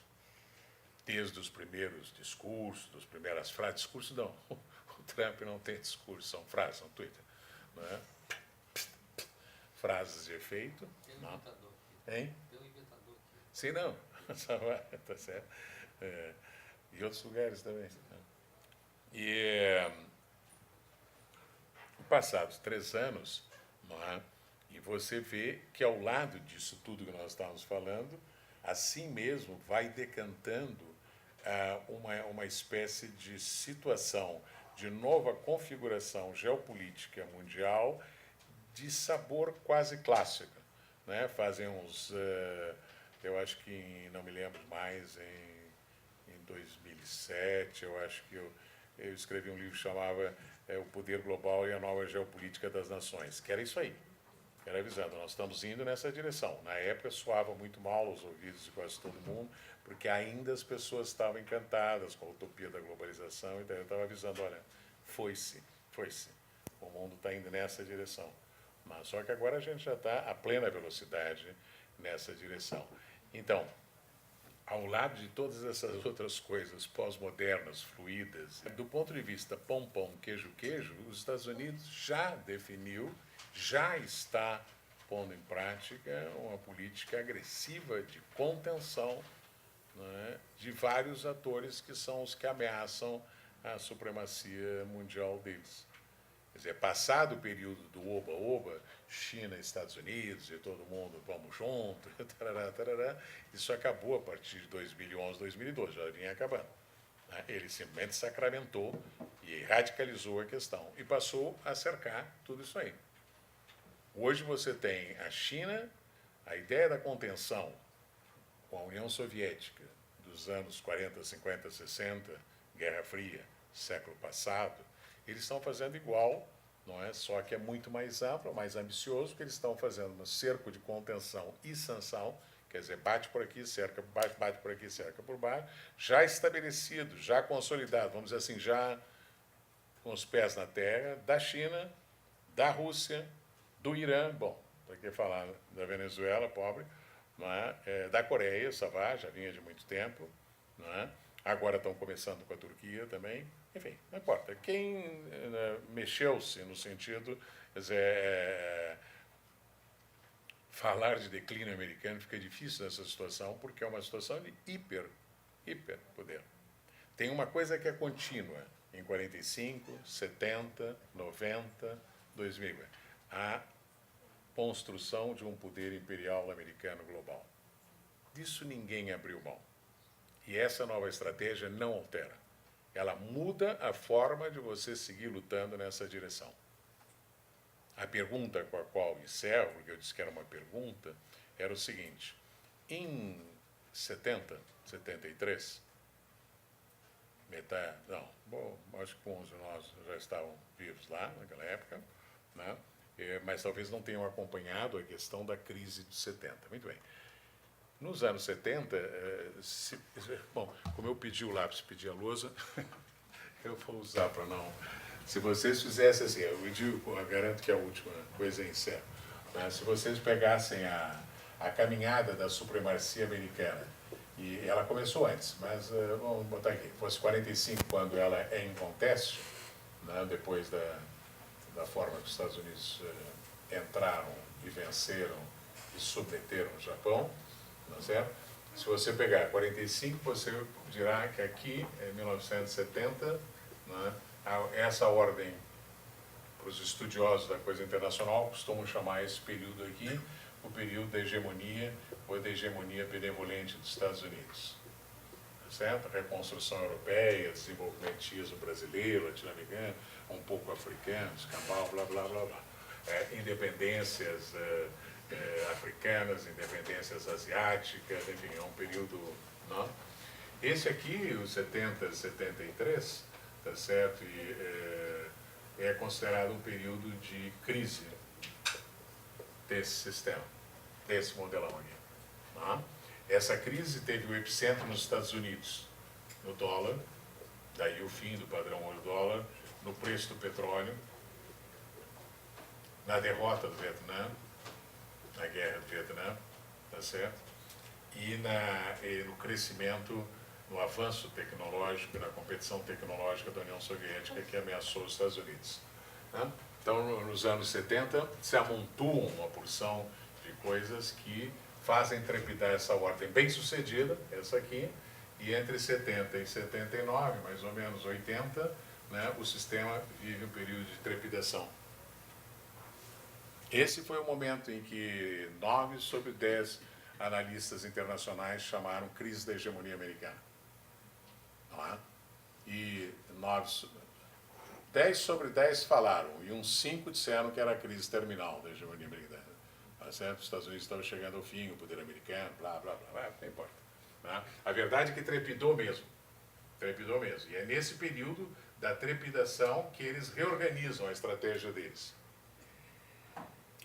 desde os primeiros discursos, das primeiras frases, discurso não, O Trump não tem discurso, são frases no Twitter. Não é? Frases de efeito. Tem um inventador aqui. Hein? Tem um inventador aqui. Sim, não. Tá certo. E outros lugares também. E passados 3 anos, não é? E você vê que ao lado disso tudo que nós estávamos falando, assim mesmo vai decantando uma espécie de situação de nova configuração geopolítica mundial de sabor quase clássico. Né? Fazem uns, eu acho que, não me lembro mais, em 2007, eu acho que eu escrevi um livro que chamava O Poder Global e a Nova Geopolítica das Nações, que era isso aí. Era avisando, nós estamos indo nessa direção. Na época soava muito mal aos ouvidos de quase todo mundo, porque ainda as pessoas estavam encantadas com a utopia da globalização, então eu estava avisando, olha, foi-se. O mundo está indo nessa direção. Mas só que agora a gente já está a plena velocidade nessa direção. Então, ao lado de todas essas outras coisas pós-modernas, fluídas, do ponto de vista pão, queijo, os Estados Unidos já definiu, já está pondo em prática uma política agressiva de contenção, né, de vários atores que são os que ameaçam a supremacia mundial deles. Quer dizer, passado o período do oba-oba, China, Estados Unidos e todo mundo, vamos junto, tarará, isso acabou a partir de 2011, 2012, já vinha acabando. Ele simplesmente sacramentou e radicalizou a questão e passou a cercar tudo isso aí. Hoje você tem a China, a ideia da contenção com a União Soviética dos anos 40, 50, 60, Guerra Fria, século passado, eles estão fazendo igual, não é? Só que é muito mais amplo, mais ambicioso, porque eles estão fazendo um cerco de contenção e sanção, quer dizer, bate por aqui, cerca, bate por aqui, cerca por baixo, já estabelecido, já consolidado, vamos dizer assim, já com os pés na terra, da China, da Rússia, do Irã, bom, para que falar da Venezuela, pobre, não é? Da Coreia, já vinha de muito tempo, não é? Agora estão começando com a Turquia também. Enfim, não importa. Quem mexeu-se no sentido, quer dizer, falar de declínio americano fica difícil nessa situação, porque é uma situação de hiper poder. Tem uma coisa que é contínua, em 45, 70, 90, 2000, a construção de um poder imperial americano global. Disso ninguém abriu mão. E essa nova estratégia não altera. Ela muda a forma de você seguir lutando nessa direção. A pergunta com a qual encerro, porque eu disse que era uma pergunta, era o seguinte: em 70, 73, metade, não, bom, acho que 11 de nós já estavam vivos lá naquela época, né? Mas talvez não tenham acompanhado a questão da crise de 70. Muito bem. Nos anos 70, bom, como eu pedi o lápis, pedi a lousa, eu vou usar para não... Se vocês fizessem assim, eu garanto que é a última coisa em encerro, né? Se vocês pegassem a caminhada da supremacia americana, e ela começou antes, mas vamos botar aqui, fosse 45 quando ela é em conteste, né, depois da forma que os Estados Unidos entraram e venceram e submeteram o Japão, tá certo? Se você pegar 45, você dirá que aqui, em 1970, né, essa ordem, para os estudiosos da coisa internacional, costumam chamar esse período aqui o período da hegemonia ou da hegemonia benevolente dos Estados Unidos. Tá certo? Reconstrução europeia, desenvolvimentismo brasileiro, latino-americano, um pouco africano, escambau, blá, blá, blá, blá. Independências africanas, independências asiáticas, enfim, é um período... Não? Esse aqui, o 70, 73, tá certo? E é considerado um período de crise desse sistema, desse modelão aqui. Não? Essa crise teve o epicentro nos Estados Unidos, no dólar, daí o fim do padrão ouro-dólar, no preço do petróleo, na derrota do Vietnã, na guerra do Vietnã, tá certo? E no crescimento no avanço tecnológico e na competição tecnológica da União Soviética que ameaçou os Estados Unidos. Né? Então, nos anos 70, se amontoam uma porção de coisas que fazem trepidar essa ordem bem-sucedida, essa aqui, e entre 70 e 79, mais ou menos 80, né, o sistema vive um período de trepidação. Esse foi o momento em que 9 sobre 10 analistas internacionais chamaram crise da hegemonia americana. Não é? E 10 sobre 10 falaram, e uns 5 disseram que era a crise terminal da hegemonia americana. Tá certo? Os Estados Unidos estavam chegando ao fim, o poder americano, blá, blá, blá, não importa. Né? A verdade é que trepidou mesmo. Trepidou mesmo. E é nesse período da trepidação que eles reorganizam a estratégia deles,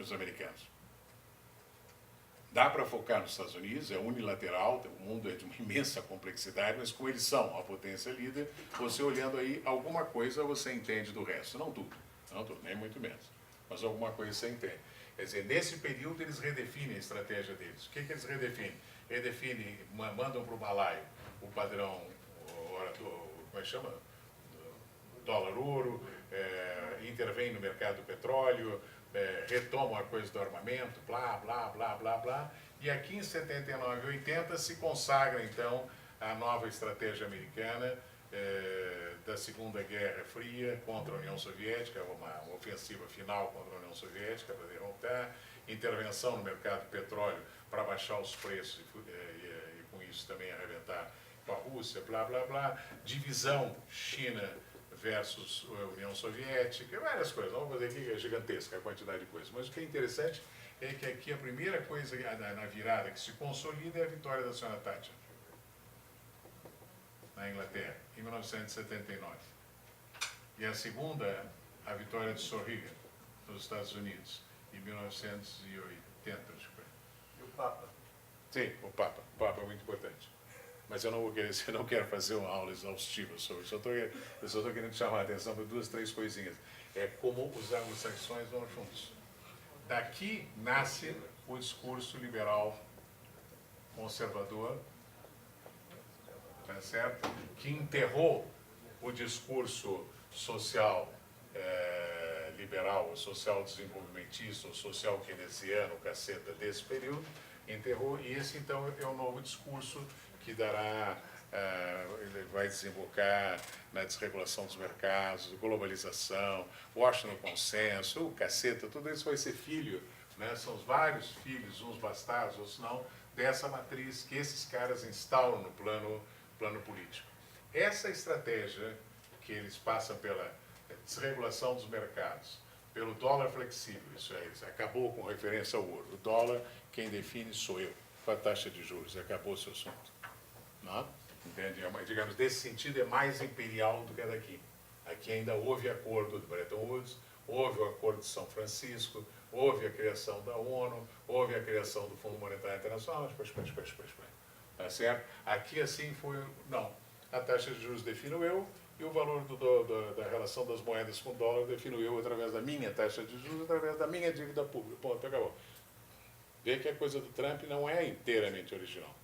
os americanos. Dá para focar nos Estados Unidos, é unilateral, o mundo é de uma imensa complexidade, mas como eles são a potência líder, você olhando aí, alguma coisa você entende do resto. Não tudo, nem muito menos, mas alguma coisa você entende. Quer dizer, nesse período eles redefinem a estratégia deles. O que eles redefinem? Mandam para o balaio o padrão, como é que chama? Dólar-ouro, intervém no mercado do petróleo, retomam a coisa do armamento, blá, blá, blá, blá, blá. E aqui em 79 e 80 se consagra, então, a nova estratégia americana da Segunda Guerra Fria contra a União Soviética, uma ofensiva final contra a União Soviética para derrotar, intervenção no mercado do petróleo para baixar os preços e com isso também arrebentar com a Rússia, blá, blá, blá, divisão China versus União Soviética, várias coisas. Vamos fazer aqui, é gigantesca a quantidade de coisas. Mas o que é interessante é que aqui a primeira coisa na virada que se consolida é a vitória da senhora Thatcher na Inglaterra, em 1979. E a segunda, a vitória de Sir Reagan nos Estados Unidos, em 1980, acho que foi. E o Papa? Sim, o Papa. O Papa é muito importante. Mas eu não quero fazer uma aula exaustiva sobre isso. Eu só estou querendo chamar a atenção para 2, 3 coisinhas. É como os anglo-saxões vão juntos. Daqui nasce o discurso liberal conservador, tá certo? Que enterrou o discurso social liberal, o social desenvolvimentista, o social keynesiano, caceta desse período, enterrou, e esse então é o novo discurso que dará, ele vai desembocar na desregulação dos mercados, globalização, Washington Consenso, caceta, tudo isso vai ser filho, né? São os vários filhos, uns bastardos, outros não, dessa matriz que esses caras instalam no plano político. Essa estratégia que eles passam pela desregulação dos mercados, pelo dólar flexível, isso acabou com referência ao ouro. O dólar, quem define sou eu, com a taxa de juros, acabou o seu assunto. Não? Entende? Digamos, desse sentido é mais imperial do que a daqui. Aqui ainda houve acordo do Bretton Woods, houve o acordo de São Francisco, houve a criação da ONU, houve a criação do Fundo Monetário Internacional, tá certo? Aqui assim foi, não, a taxa de juros defino eu, e o valor da relação das moedas com o dólar defino eu através da minha taxa de juros, através da minha dívida pública. Ponto, acabou. Vê que a coisa do Trump não é inteiramente original.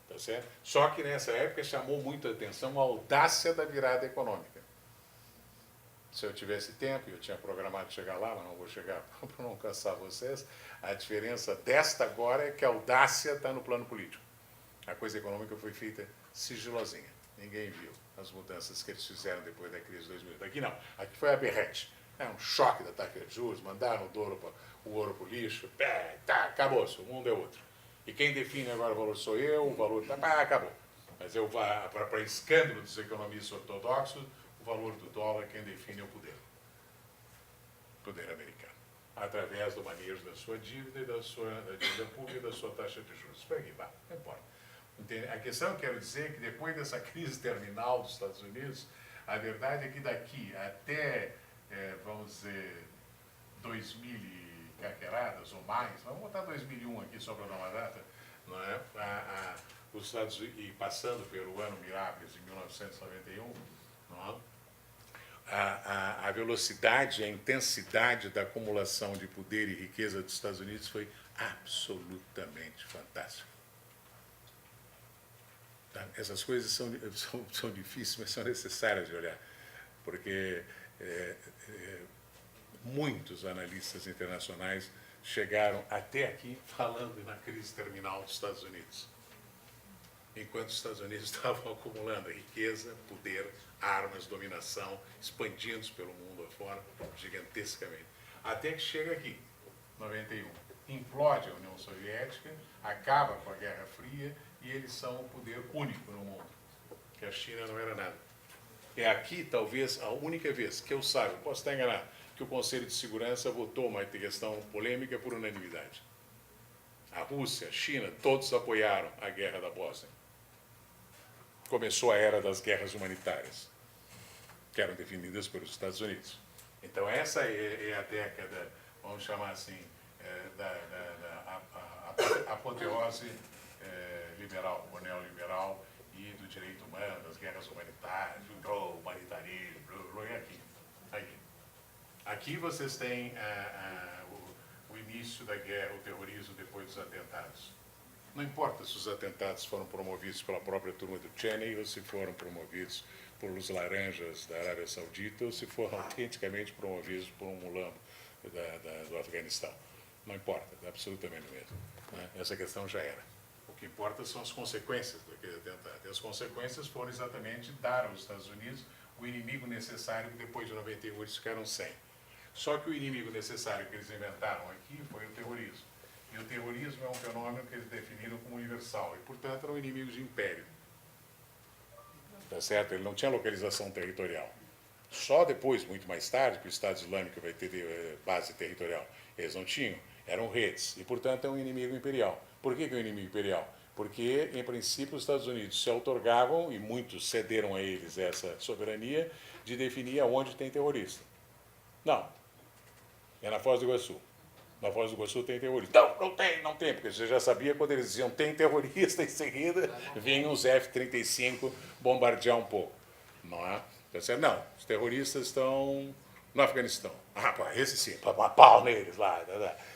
Tá certo? Só que nessa época chamou muito a atenção a audácia da virada econômica. Se eu tivesse tempo, eu tinha programado chegar lá, mas não vou chegar para não cansar vocês, a diferença desta agora é que a audácia está no plano político. A coisa econômica foi feita sigilosinha. Ninguém viu as mudanças que eles fizeram depois da crise de 2000. Aqui não, aqui foi aberrante. É um choque da taxa de juros, mandaram o ouro para o lixo, acabou-se, o mundo é outro. E quem define agora o valor sou eu, o valor acabou. Mas para escândalo dos economistas ortodoxos, o valor do dólar, quem define é o poder americano, através do manejo da sua dívida, da dívida pública e da sua taxa de juros. Isso aqui, não importa. A questão que eu quero dizer é que depois dessa crise terminal dos Estados Unidos, a verdade é que daqui até, vamos dizer, 2000 e caqueradas ou mais, vamos botar 2001 aqui só para dar uma data, não é? Os Estados Unidos, e passando pelo ano Mirabilis de 1991, não é? A velocidade, a intensidade da acumulação de poder e riqueza dos Estados Unidos foi absolutamente fantástica. Tá? Essas coisas são difíceis, mas são necessárias de olhar, porque muitos analistas internacionais chegaram até aqui falando na crise terminal dos Estados Unidos, enquanto os Estados Unidos estavam acumulando riqueza, poder, armas, dominação, expandindo pelo mundo afora gigantescamente. Até que chega aqui, 91, implode a União Soviética, acaba com a Guerra Fria e eles são o poder único no mundo, que a China não era nada. É aqui, talvez, a única vez que eu saiba, posso estar enganado, que o Conselho de Segurança votou uma questão polêmica por unanimidade. A Rússia, a China, todos apoiaram a Guerra da Bósnia. Começou a era das guerras humanitárias, que eram definidas pelos Estados Unidos. Então, essa é a década, vamos chamar assim, da apoteose liberal, ou neoliberal, e do direito humano, das guerras humanitárias, do humanitarismo, aqui. Aqui vocês têm o início da guerra, o terrorismo depois dos atentados. Não importa se os atentados foram promovidos pela própria turma do Cheney ou se foram promovidos pelos laranjas da Arábia Saudita ou se foram autenticamente promovidos por um mulambo do Afeganistão. Não importa, é absolutamente o mesmo. Né? Essa questão já era. O que importa são as consequências daquele atentado. E as consequências foram exatamente dar aos Estados Unidos o inimigo necessário que depois de 91 eles ficaram sem. Só que o inimigo necessário que eles inventaram aqui foi o terrorismo. E o terrorismo é um fenômeno que eles definiram como universal e, portanto, era um inimigo de império. Tá certo? Ele não tinha localização territorial. Só depois, muito mais tarde, que o Estado Islâmico vai ter base territorial. Eles não tinham, eram redes. E, portanto, é um inimigo imperial. Por que é um inimigo imperial? Porque, em princípio, os Estados Unidos se outorgavam, e muitos cederam a eles essa soberania, de definir aonde tem terrorista. Não. É na Foz do Iguaçu. Na Foz do Iguaçu tem terrorista. Não tem, porque você já sabia quando eles diziam tem terrorista, em seguida vinham os F-35 bombardear um pouco. Não é? Não, os terroristas estão no Afeganistão. Ah, pá, esse sim, pau neles lá.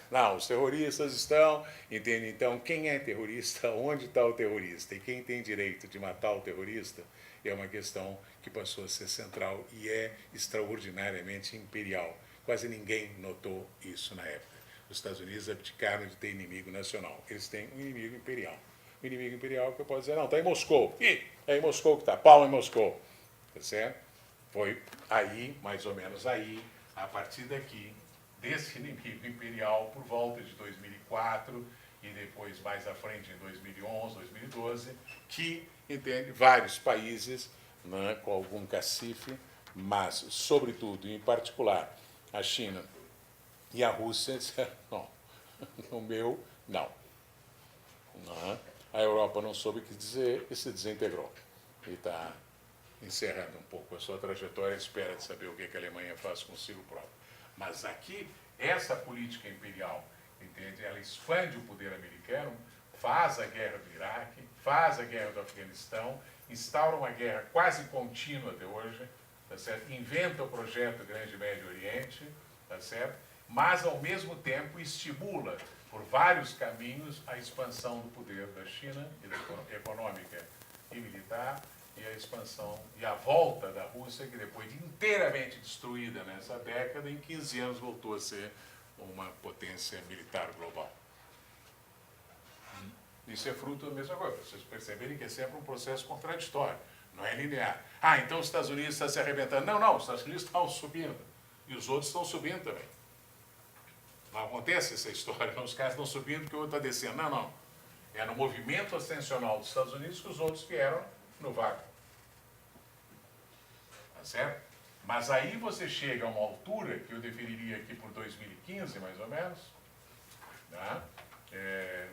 Não, os terroristas estão, entende? Então, quem é terrorista, onde está o terrorista? E quem tem direito de matar o terrorista é uma questão que passou a ser central e é extraordinariamente imperial. Quase ninguém notou isso na época. Os Estados Unidos abdicaram de ter inimigo nacional. Eles têm um inimigo imperial. O inimigo imperial que eu posso dizer, não, está em Moscou. É em Moscou que está, pau em Moscou. Tá certo? Foi aí, mais ou menos aí, a partir daqui, desse inimigo imperial, por volta de 2004 e depois mais à frente em 2011, 2012, que, entende, vários países, né, com algum cacife, mas, sobretudo, em particular, a China e a Rússia disseram, não, no meu, não. A Europa não soube o que dizer e se desintegrou. E está encerrando um pouco a sua trajetória, espera de saber o que a Alemanha faz consigo próprio. Mas aqui, essa política imperial, entende? Ela expande o poder americano, faz a guerra do Iraque, faz a guerra do Afeganistão, instaura uma guerra quase contínua até hoje, tá certo? Inventa o projeto Grande Médio Oriente, tá certo? Mas, ao mesmo tempo, estimula, por vários caminhos, a expansão do poder da China, econômica e militar, e a expansão e a volta da Rússia, que depois de inteiramente destruída nessa década, em 15 anos voltou a ser uma potência militar global. Isso é fruto da mesma coisa. Vocês perceberem que é sempre um processo contraditório, não é linear. Ah, então os Estados Unidos estão se arrebentando. Não, os Estados Unidos estão subindo. E os outros estão subindo também. Não acontece essa história, não, os caras estão subindo porque o outro está descendo. Não. É no movimento ascensional dos Estados Unidos que os outros vieram no vácuo. Tá certo? Mas aí você chega a uma altura, que eu definiria aqui por 2015, mais ou menos, tá?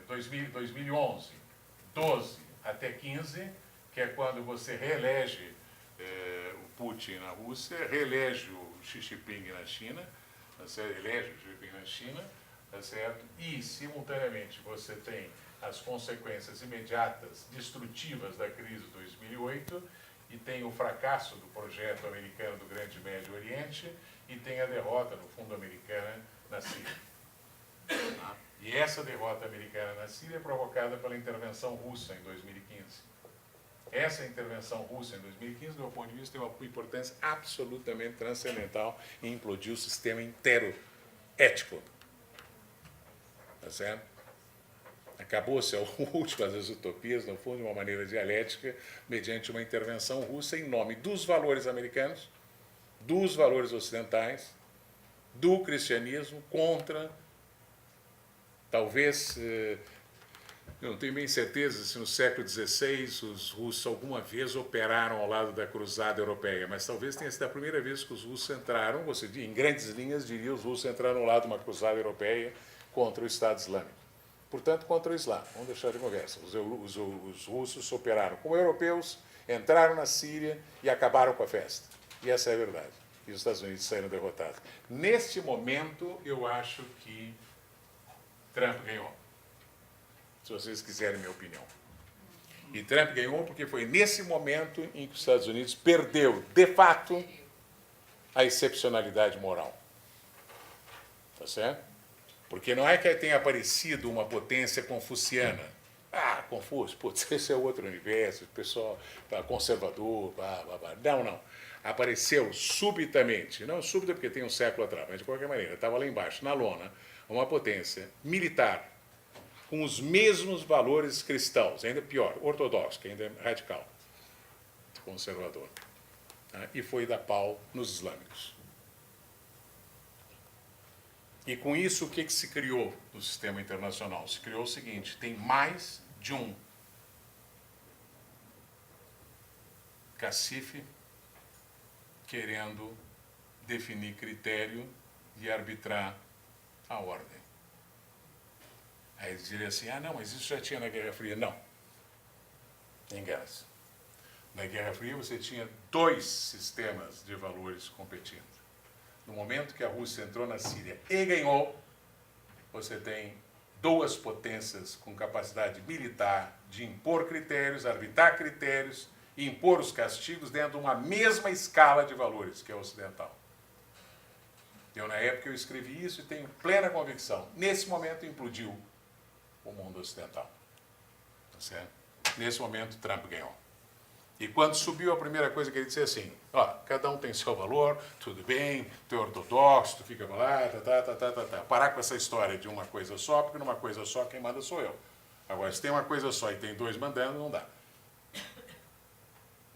2011, 12 até 15, que é quando você reelege o Putin na Rússia, reelege o Xi Jinping na China, tá certo? Elege o Xi Jinping na China, tá certo? E, simultaneamente, você tem as consequências imediatas, destrutivas da crise de 2008, e tem o fracasso do projeto americano do Grande Médio Oriente, e tem a derrota, no fundo, americana na Síria. E essa derrota americana na Síria é provocada pela intervenção russa em 2015. essa intervenção russa em 2015, do meu ponto de vista, tem uma importância absolutamente transcendental em implodir o sistema inteiro ético. Tá certo? Acabou-se a última das utopias, no fundo, de uma maneira dialética, mediante uma intervenção russa em nome dos valores americanos, dos valores ocidentais, do cristianismo, contra, talvez, eu não tenho bem certeza se no século XVI os russos alguma vez operaram ao lado da cruzada europeia, mas talvez tenha sido a primeira vez que os russos entraram, você, em grandes linhas, diria, os russos entraram ao lado de uma cruzada europeia contra o Estado Islâmico. Portanto, contra o Islã. Vamos deixar de conversa. Os russos operaram como europeus, entraram na Síria e acabaram com a festa. E essa é a verdade. E os Estados Unidos saíram derrotados. Neste momento, eu acho que Trump ganhou. Se vocês quiserem minha opinião. E Trump ganhou porque foi nesse momento em que os Estados Unidos perdeu, de fato, a excepcionalidade moral. Tá certo? Porque não é que tenha aparecido uma potência confuciana. Ah, Confúcio, putz, esse é outro universo, o pessoal tá conservador, blá, blá, blá. Não, não. Apareceu subitamente, não súbita porque tem um século atrás, mas de qualquer maneira, estava lá embaixo, na lona, uma potência militar com os mesmos valores cristãos, ainda pior, ortodoxo, que ainda é radical, conservador. Tá? E foi dar pau nos islâmicos. E com isso, o que se criou no sistema internacional? Se criou o seguinte, tem mais de um cacife querendo definir critério e arbitrar a ordem. Aí eles diriam assim, ah, não, mas isso já tinha na Guerra Fria. Não. Engana-se. Na Guerra Fria você tinha dois sistemas de valores competindo. No momento que a Rússia entrou na Síria e ganhou, você tem duas potências com capacidade militar de impor critérios, arbitrar critérios e impor os castigos dentro de uma mesma escala de valores, que é a ocidental. Eu, na época, eu escrevi isso e tenho plena convicção. Nesse momento, implodiu o mundo ocidental. Tá certo? Nesse momento, Trump ganhou. E quando subiu, a primeira coisa que ele disse assim, ó, cada um tem seu valor, tudo bem, tu é ortodoxo, tu fica lá, Parar com essa história de uma coisa só, porque numa coisa só quem manda sou eu. Agora, se tem uma coisa só e tem dois mandando, não dá.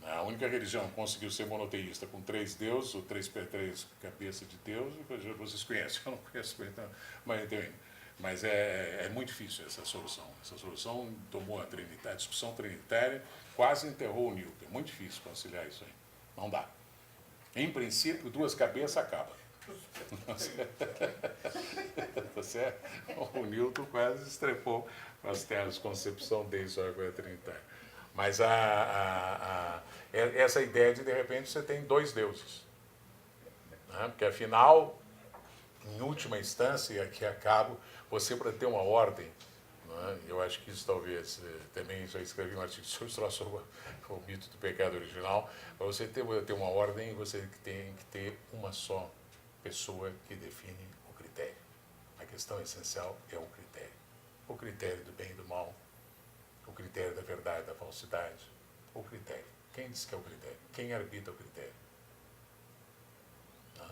A única religião que conseguiu ser monoteísta com três deuses, ou três cabeças de Deus, vocês conhecem, eu não conheço, mas é muito difícil essa solução. Essa solução tomou a discussão trinitária, quase enterrou o Newton. É muito difícil conciliar isso aí. Não dá. Em princípio, duas cabeças acaba. Tá certo? O Newton quase estrepou com as terras de concepção dele sobre a coisa trinitária. Mas essa ideia de repente, você tem dois deuses. Né? Porque, afinal, em última instância, e aqui acabo, você, para ter uma ordem, né? Eu acho que isso talvez, também já escrevi um artigo sobre o mito do pecado original, para você ter uma ordem, você tem que ter uma só pessoa que define o critério. A questão essencial é o critério. O critério do bem e do mal, o critério da verdade e da falsidade, o critério. Quem diz que é o critério? Quem arbitra o critério? Né?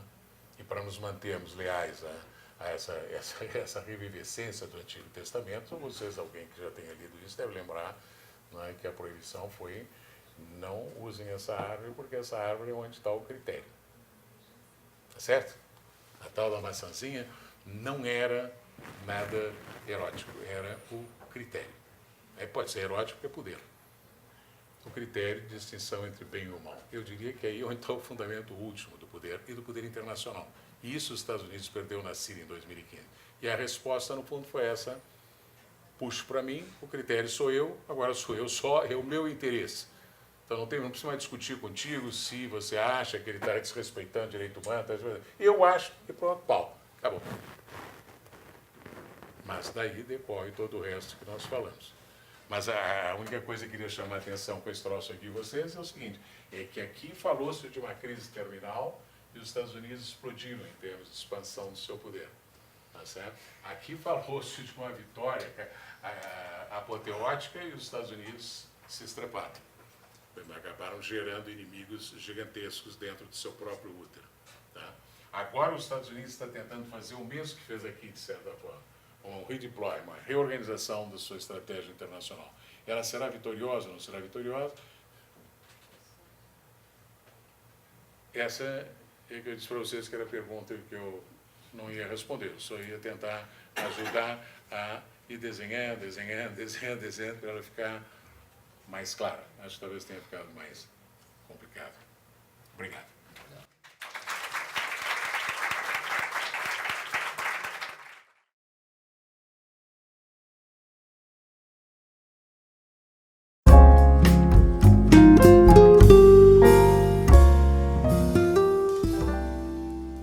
E para nos mantermos leais a essa revivescência do Antigo Testamento, vocês, alguém que já tenha lido isso, deve lembrar, não é, que a proibição foi não usem essa árvore, porque essa árvore é onde está o critério. Tá certo? A tal da maçãzinha não era nada erótico, era o critério. Aí pode ser erótico porque é poder. O critério de distinção entre bem e o mal. Eu diria que aí é onde está o fundamento último do poder e do poder internacional. E isso os Estados Unidos perdeu na Síria em 2015. E a resposta, no fundo, foi essa. Puxo para mim, o critério sou eu, agora sou eu só, é o meu interesse. Então não precisa mais discutir contigo se você acha que ele está desrespeitando o direito humano. Eu acho, e pronto, pau. Acabou. Mas daí decorre todo o resto que nós falamos. Mas a única coisa que eu queria chamar a atenção com esse troço aqui de vocês é o seguinte, é que aqui falou-se de uma crise terminal e os Estados Unidos explodiram em termos de expansão do seu poder. Tá certo? Aqui falou-se de uma vitória apoteótica e os Estados Unidos se estreparam. acabaram gerando inimigos gigantescos dentro do seu próprio útero. Tá? Agora os Estados Unidos estão tentando fazer o mesmo que fez aqui, de certa forma, um redeploy, uma reorganização da sua estratégia internacional. Ela será vitoriosa ou não será vitoriosa? Essa é que eu disse para vocês que era a pergunta que eu não ia responder, eu só ia tentar ajudar a ir desenhando, para ela ficar mais clara. Acho que talvez tenha ficado mais complicado. Obrigado.